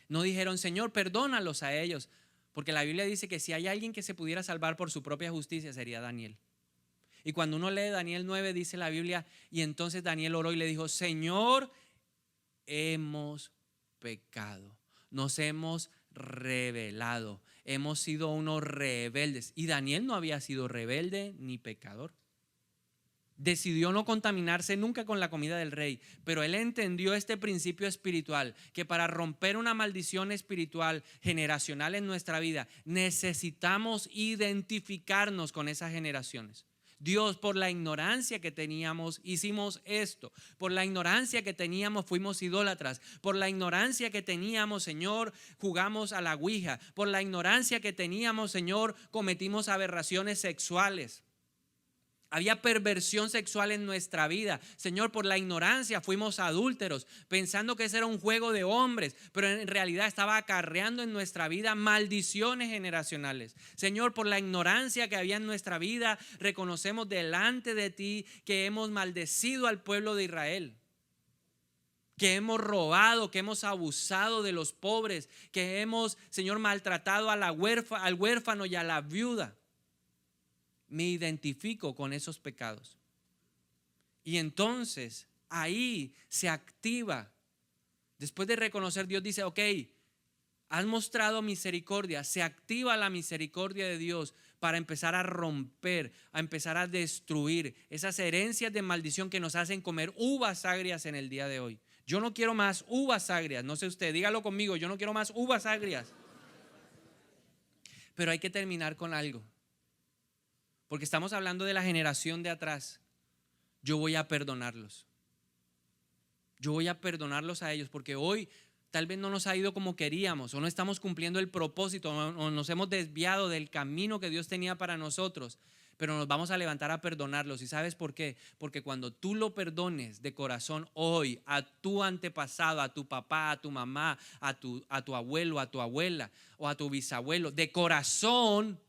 No dijeron, Señor, perdónalos a ellos, porque la Biblia dice que si hay alguien que se pudiera salvar por su propia justicia sería Daniel. Y cuando uno lee Daniel 9, dice la Biblia, y entonces Daniel oró y le dijo, Señor, hemos pecado, nos hemos rebelado, hemos sido unos rebeldes. Y Daniel no había sido rebelde ni pecador. Decidió no contaminarse nunca con la comida del rey, pero él entendió este principio espiritual, que para romper una maldición espiritual generacional en nuestra vida, necesitamos identificarnos con esas generaciones. Dios, por la ignorancia que teníamos, hicimos esto. Por la ignorancia que teníamos, fuimos idólatras. Por la ignorancia que teníamos, Señor, jugamos a la ouija. Por la ignorancia que teníamos, Señor, cometimos aberraciones sexuales. Había perversión sexual en nuestra vida. Señor, por la ignorancia fuimos adúlteros, pensando que ese era un juego de hombres, pero en realidad estaba acarreando en nuestra vida maldiciones generacionales. Señor, por la ignorancia que había en nuestra vida, reconocemos delante de ti que hemos maldecido al pueblo de Israel, que hemos robado, que hemos abusado de los pobres, que hemos, Señor, maltratado al huérfano y a la viuda. Me identifico con esos pecados. Y entonces ahí se activa. Después de reconocer, Dios dice, ok, has mostrado misericordia, se activa la misericordia de Dios para empezar a romper, a empezar a destruir esas herencias de maldición que nos hacen comer uvas agrias en el día de hoy. Yo no quiero más uvas agrias, no sé usted, dígalo conmigo, yo no quiero más uvas agrias. Pero hay que terminar con algo, porque estamos hablando de la generación de atrás. Yo voy a perdonarlos. Yo voy a perdonarlos a ellos, porque hoy tal vez no nos ha ido como queríamos, o no estamos cumpliendo el propósito, o nos hemos desviado del camino que Dios tenía para nosotros, pero nos vamos a levantar a perdonarlos. ¿Y sabes por qué? Porque cuando tú lo perdones de corazón hoy a tu antepasado, a tu papá, a tu mamá, a tu abuelo, a tu abuela o a tu bisabuelo, de corazón,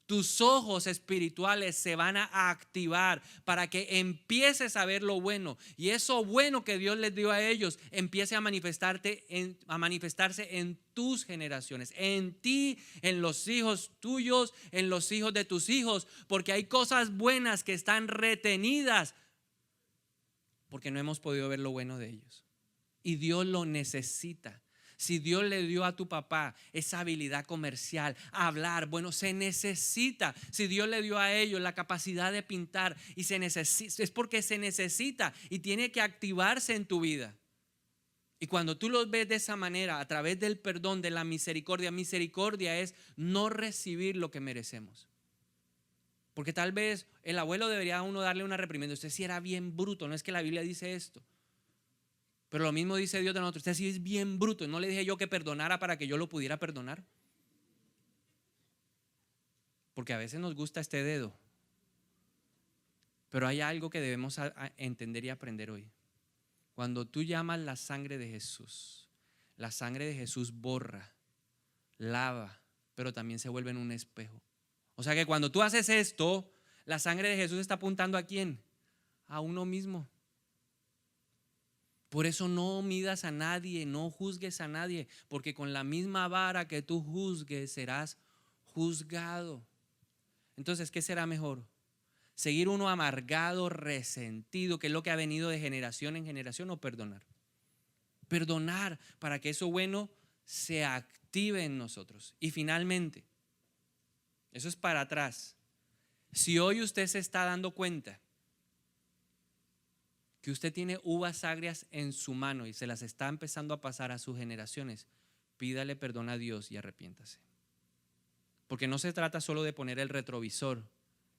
tus ojos espirituales se van a activar para que empieces a ver lo bueno, y eso bueno que Dios les dio a ellos empiece a manifestarse en tus generaciones, en ti, en los hijos tuyos, en los hijos de tus hijos, porque hay cosas buenas que están retenidas porque no hemos podido ver lo bueno de ellos, y Dios lo necesita. Si Dios le dio a tu papá esa habilidad comercial, a hablar, bueno, se necesita. Si Dios le dio a ellos la capacidad de pintar, y se necesita, es porque se necesita y tiene que activarse en tu vida. Y cuando tú los ves de esa manera, a través del perdón, de la misericordia, misericordia es no recibir lo que merecemos. Porque tal vez el abuelo debería a uno darle una reprimenda. Usted sí era bien bruto, no es que la Biblia dice esto. Pero lo mismo dice Dios de nosotros. Usted sí es bien bruto. No le dije yo que perdonara para que yo lo pudiera perdonar. Porque a veces nos gusta este dedo. Pero hay algo que debemos entender y aprender hoy. Cuando tú llamas la sangre de Jesús, la sangre de Jesús borra, lava, pero también se vuelve en un espejo. O sea que cuando tú haces esto, la sangre de Jesús está apuntando ¿a quién? A uno mismo. Por eso no midas a nadie, no juzgues a nadie, porque con la misma vara que tú juzgues serás juzgado. Entonces, ¿qué será mejor? ¿Seguir uno amargado, resentido, que es lo que ha venido de generación en generación, o perdonar? Perdonar para que eso bueno se active en nosotros. Y finalmente, eso es para atrás. Si hoy usted se está dando cuenta que usted tiene uvas agrias en su mano y se las está empezando a pasar a sus generaciones, pídale perdón a Dios y arrepiéntase. Porque no se trata solo de poner el retrovisor,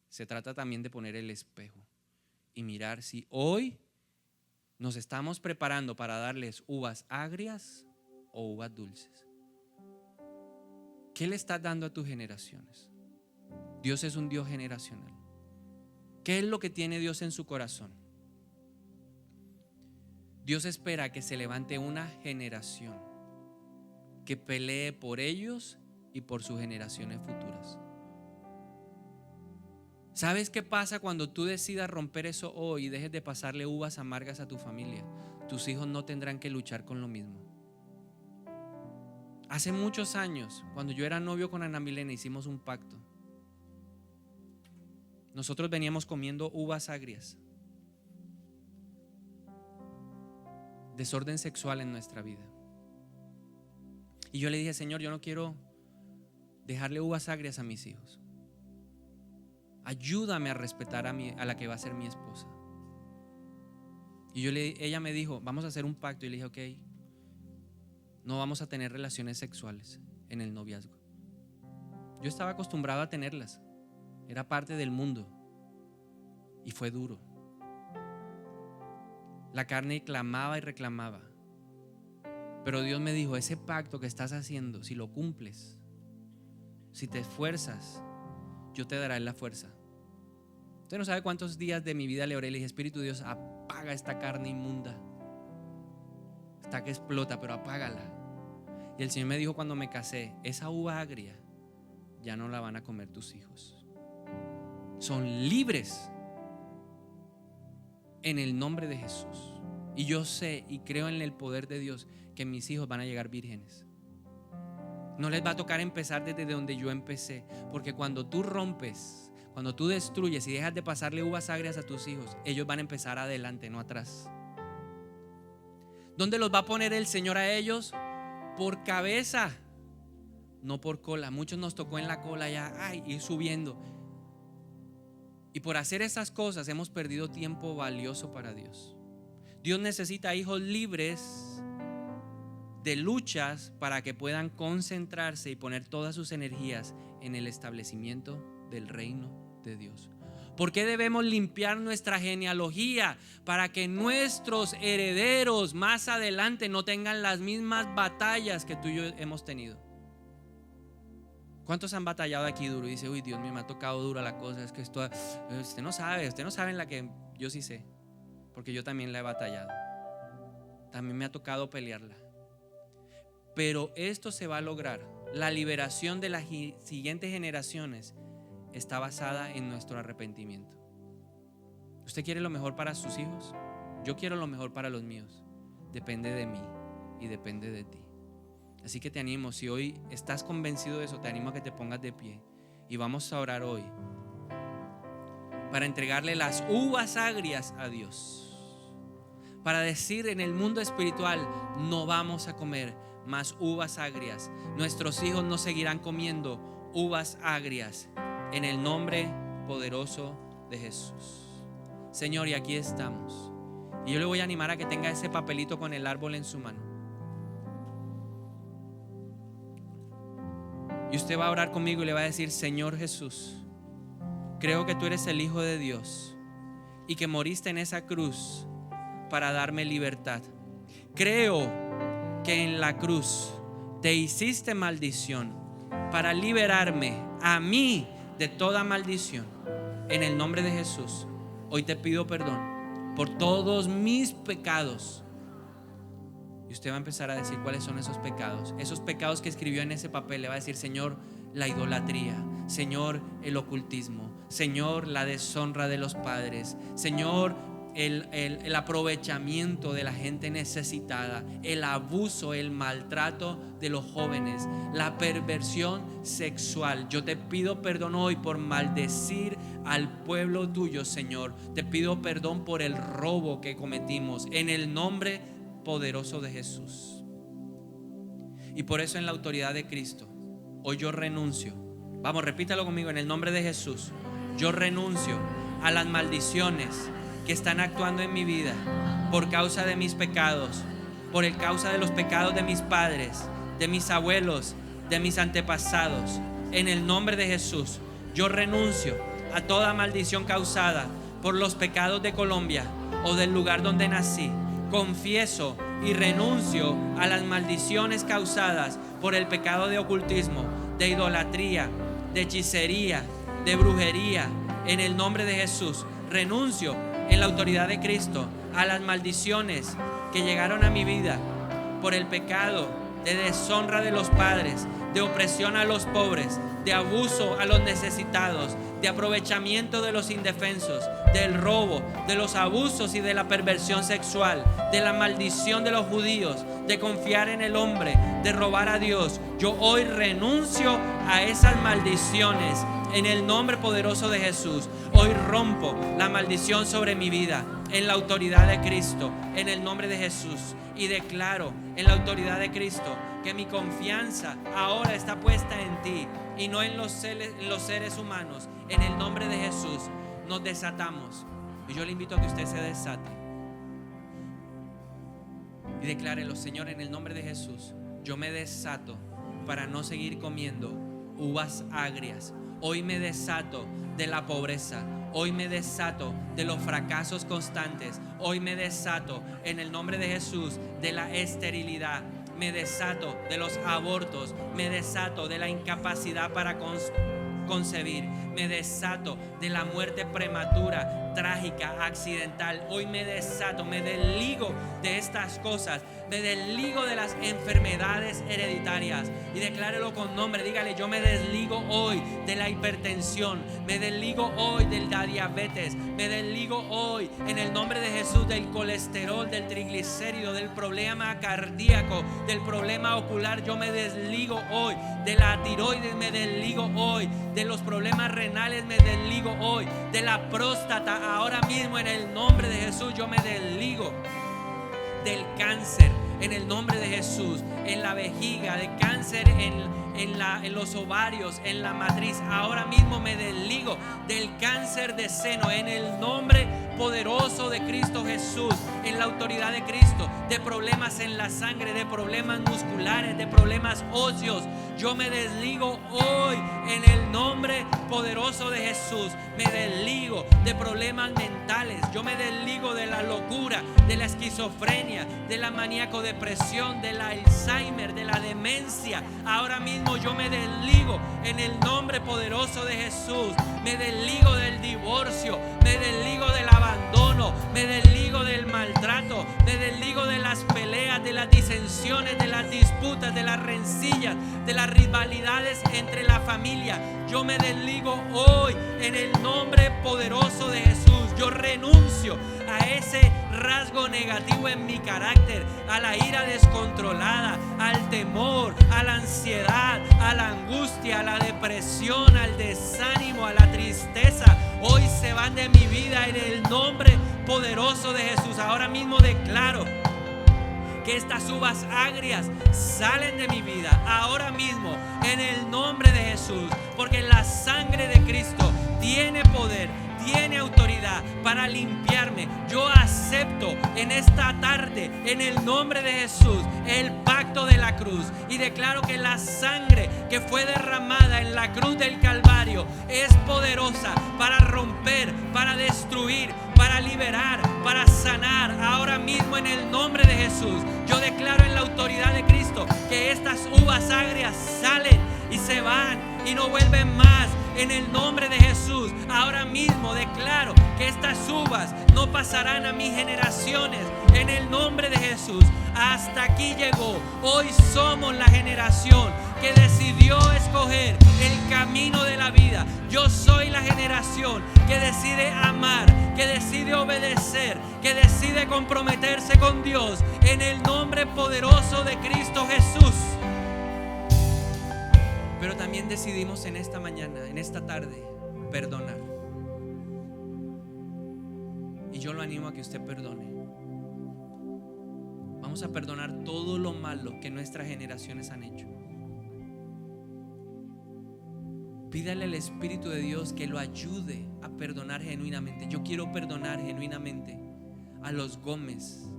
se trata también de poner el espejo y mirar si hoy nos estamos preparando para darles uvas agrias o uvas dulces. ¿Qué le estás dando a tus generaciones? Dios es un Dios generacional. ¿Qué es lo que tiene Dios en su corazón? Dios espera que se levante una generación que pelee por ellos y por sus generaciones futuras. ¿Sabes qué pasa cuando tú decidas romper eso hoy y dejes de pasarle uvas amargas a tu familia? Tus hijos no tendrán que luchar con lo mismo. Hace muchos años, cuando yo era novio con Ana Milena, hicimos un pacto. Nosotros veníamos comiendo uvas agrias. Desorden sexual en nuestra vida. Y yo le dije, Señor, yo no quiero dejarle uvas agrias a mis hijos. Ayúdame a respetar a la que va a ser mi esposa. Y ella me dijo, vamos a hacer un pacto. Y le dije, ok, no vamos a tener relaciones sexuales en el noviazgo. Yo estaba acostumbrado a tenerlas, era parte del mundo, y fue duro. La carne clamaba y reclamaba. Pero Dios me dijo, ese pacto que estás haciendo, si lo cumples, si te esfuerzas, yo te daré la fuerza. Usted no sabe cuántos días de mi vida le oré y le dije, Espíritu de Dios, apaga esta carne inmunda. Está que explota, pero apágala. Y el Señor me dijo cuando me casé, esa uva agria ya no la van a comer tus hijos. Son libres en el nombre de Jesús. Y yo sé y creo en el poder de Dios que mis hijos van a llegar vírgenes. No les va a tocar empezar desde donde yo empecé, porque cuando tú rompes, cuando tú destruyes y dejas de pasarle uvas agrias a tus hijos, ellos van a empezar adelante, no atrás. ¿Dónde los va a poner el Señor a ellos? Por cabeza. no por cola. Muchos nos tocó en la cola ya, ir subiendo. Y por hacer esas cosas hemos perdido tiempo valioso para Dios. Dios necesita hijos libres de luchas para que puedan concentrarse y poner todas sus energías en el establecimiento del reino de Dios. ¿Por qué debemos limpiar nuestra genealogía? Para que nuestros herederos más adelante no tengan las mismas batallas que tú y yo hemos tenido. ¿Cuántos han batallado aquí duro? Y dice, uy, Dios mío, me ha tocado dura la cosa. Es que esto, usted no sabe en la que yo sí sé, porque yo también la he batallado. También me ha tocado pelearla. Pero esto se va a lograr. La liberación de las siguientes generaciones está basada en nuestro arrepentimiento. ¿Usted quiere lo mejor para sus hijos? Yo quiero lo mejor para los míos. Depende de mí y depende de ti. Así que te animo, si hoy estás convencido de eso, te animo a que te pongas de pie y vamos a orar hoy para entregarle las uvas agrias a Dios, para decir en el mundo espiritual, no vamos a comer más uvas agrias. Nuestros hijos no seguirán comiendo uvas agrias, en el nombre poderoso de Jesús. Señor, y aquí estamos, y yo le voy a animar a que tenga ese papelito con el árbol en su mano. Y usted va a orar conmigo y le va a decir, Señor Jesús, creo que tú eres el Hijo de Dios y que moriste en esa cruz para darme libertad. Creo que en la cruz te hiciste maldición para liberarme a mí de toda maldición. En el nombre de Jesús, hoy te pido perdón por todos mis pecados. Y usted va a empezar a decir cuáles son esos pecados. Esos pecados que escribió en ese papel. Le va a decir, Señor, la idolatría. Señor, el ocultismo. Señor, la deshonra de los padres. Señor, el aprovechamiento de la gente necesitada. El abuso, el maltrato de los jóvenes. La perversión sexual. Yo te pido perdón hoy por maldecir al pueblo tuyo, Señor. Te pido perdón por el robo que cometimos. En el nombre poderoso de Jesús. Y por eso en la autoridad de Cristo hoy yo renuncio. Vamos, repítalo conmigo, en el nombre de Jesús. Yo renuncio a las maldiciones que están actuando en mi vida por causa de mis pecados, por causa de los pecados de mis padres, de mis abuelos, de mis antepasados. En el nombre de Jesús yo renuncio a toda maldición causada por los pecados de Colombia o del lugar donde nací. Confieso y renuncio a las maldiciones causadas por el pecado de ocultismo, de idolatría, de hechicería, de brujería. En el nombre de Jesús renuncio en la autoridad de Cristo a las maldiciones que llegaron a mi vida por el pecado de deshonra de los padres, de opresión a los pobres, de abuso a los necesitados, de aprovechamiento de los indefensos, del robo, de los abusos y de la perversión sexual, de la maldición de los judíos, de confiar en el hombre, de robar a Dios. Yo hoy renuncio a esas maldiciones en el nombre poderoso de Jesús. Hoy rompo la maldición sobre mi vida en la autoridad de Cristo, en el nombre de Jesús, y declaro en la autoridad de Cristo que mi confianza ahora está puesta en ti y no en los seres humanos. En el nombre de Jesús nos desatamos, y yo le invito a que usted se desate y declárelo: Señor, en el nombre de Jesús, yo me desato para no seguir comiendo uvas agrias. Hoy me desato de la pobreza. Hoy me desato de los fracasos constantes. Hoy me desato en el nombre de Jesús de la esterilidad. Me desato de los abortos. Me desato de la incapacidad para concebir. Me desato de la muerte prematura, trágica, accidental. Hoy me desato, me desligo de estas cosas. Me desligo de las enfermedades hereditarias. Y declárelo con nombre. Dígale: yo me desligo hoy de la hipertensión. Me desligo hoy de la diabetes. Me desligo hoy en el nombre de Jesús del colesterol, del triglicérido, del problema cardíaco, del problema ocular. Yo me desligo hoy de la tiroides. Me desligo hoy de los problemas renales. Me desligo hoy de la próstata. Ahora mismo en el nombre de Jesús yo me desligo del cáncer. en el nombre de Jesús, en la vejiga, de cáncer en los ovarios, en la matriz. Ahora mismo me desligo del cáncer de seno en el nombre poderoso de Cristo Jesús, en la autoridad de Cristo, de problemas en la sangre, de problemas musculares, de problemas óseos. Yo me desligo hoy en el nombre poderoso de Jesús. Me desligo de problemas mentales. Yo me desligo de la locura, de la esquizofrenia, de la maníaco-depresión, del Alzheimer, de la demencia. Ahora mismo yo me desligo en el nombre poderoso de Jesús. Me desligo del divorcio, me desligo del abandono, me desligo del maltrato, me desligo de las peleas, de las disensiones, de las disputas, de las rencillas, de las rivalidades entre la familia. Yo me desligo hoy en el nombre poderoso de Jesús. Yo renuncio a ese rasgo negativo en mi carácter, a la ira descontrolada, al temor, a la ansiedad, a la angustia, a la depresión, al desánimo, a la tristeza. Hoy se van de mi vida en el nombre poderoso de Jesús. Ahora mismo declaro que estas uvas agrias salen de mi vida ahora mismo en el nombre de Jesús, porque la sangre de Cristo tiene poder, tiene autoridad para limpiarme. Yo acepto en esta tarde, en el nombre de Jesús, el pacto de la cruz, y declaro que la sangre que fue derramada en la cruz del Calvario es poderosa para romper, para destruir, para liberar, para sanar. Ahora mismo en el nombre de Jesús, yo declaro en la autoridad de Cristo que estas uvas agrias salen y se van y no vuelven más. En el nombre de Jesús, ahora mismo declaro que estas uvas no pasarán a mis generaciones. En el nombre de Jesús, hasta aquí llegó. Hoy somos la generación que decidió escoger el camino de la vida. Yo soy la generación que decide amar, que decide obedecer, que decide comprometerse con Dios. En el nombre poderoso de Cristo Jesús. Pero también decidimos en esta mañana, en esta tarde, perdonar. Y yo lo animo a que usted perdone. Vamos a perdonar todo lo malo que nuestras generaciones han hecho. Pídale al Espíritu de Dios que lo ayude a perdonar genuinamente. Yo quiero perdonar genuinamente a los Gómez,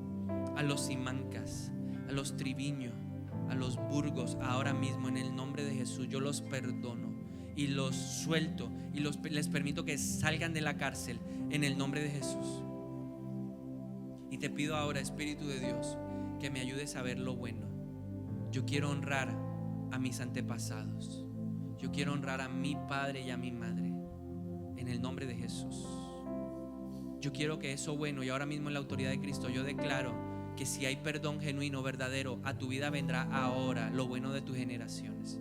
a los Simancas, a los Triviño, a los Burgos. Ahora mismo en el nombre de Jesús yo los perdono y los suelto y les permito que salgan de la cárcel en el nombre de Jesús. Y te pido ahora, Espíritu de Dios, que me ayudes a ver lo bueno. Yo quiero honrar a mis antepasados. Yo quiero honrar a mi padre y a mi madre en el nombre de Jesús. Yo quiero que eso bueno, y ahora mismo en la autoridad de Cristo yo declaro que si hay perdón genuino, verdadero, a tu vida vendrá ahora lo bueno de tus generaciones.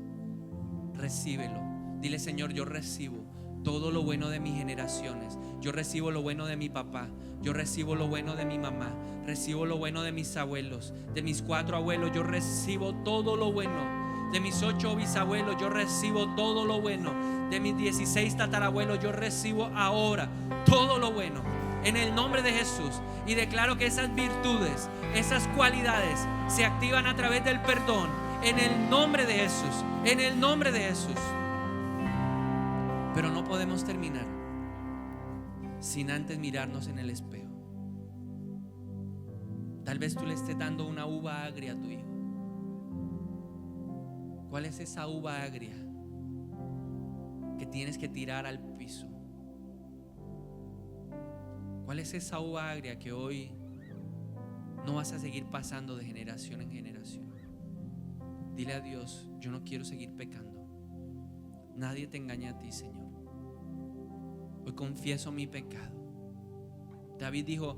Recíbelo. Dile: Señor, yo recibo todo lo bueno de mis generaciones. Yo recibo lo bueno de mi papá. Yo recibo lo bueno de mi mamá. Recibo lo bueno de mis abuelos, de mis 4 abuelos. Yo recibo todo lo bueno. De mis 8 bisabuelos, yo recibo todo lo bueno. De mis 16 tatarabuelos, yo recibo ahora todo lo bueno. En el nombre de Jesús. Y declaro que esas virtudes, esas cualidades se activan a través del perdón. En el nombre de Jesús. En el nombre de Jesús. Pero no podemos terminar sin antes mirarnos en el espejo. Tal vez tú le estés dando una uva agria a tu hijo. ¿Cuál es esa uva agria que tienes que tirar al piso? ¿Cuál es esa uva agria que hoy no vas a seguir pasando de generación en generación? Dile a Dios: yo no quiero seguir pecando. Nadie te engaña a ti, Señor. Hoy confieso mi pecado. David dijo: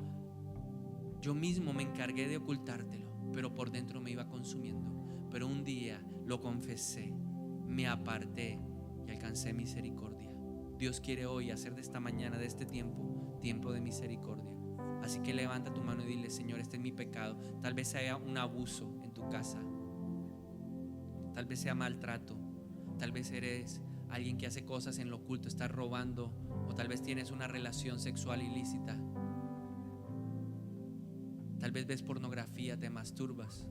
yo mismo me encargué de ocultártelo, pero por dentro me iba consumiendo. Pero un día lo confesé, me aparté y alcancé misericordia. Dios quiere hoy hacer de esta mañana, de este tiempo, tiempo de misericordia. Así que levanta tu mano y dile: Señor, este es mi pecado. Tal vez sea un abuso en tu casa, tal vez sea maltrato, tal vez eres alguien que hace cosas en lo oculto, estás robando, o tal vez tienes una relación sexual ilícita. Tal vez ves pornografía, te masturbas.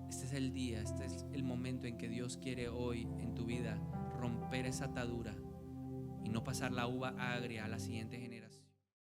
Este es el día, este es el momento en que Dios quiere hoy en tu vida romper esa atadura y no pasar la uva agria a la siguiente generación.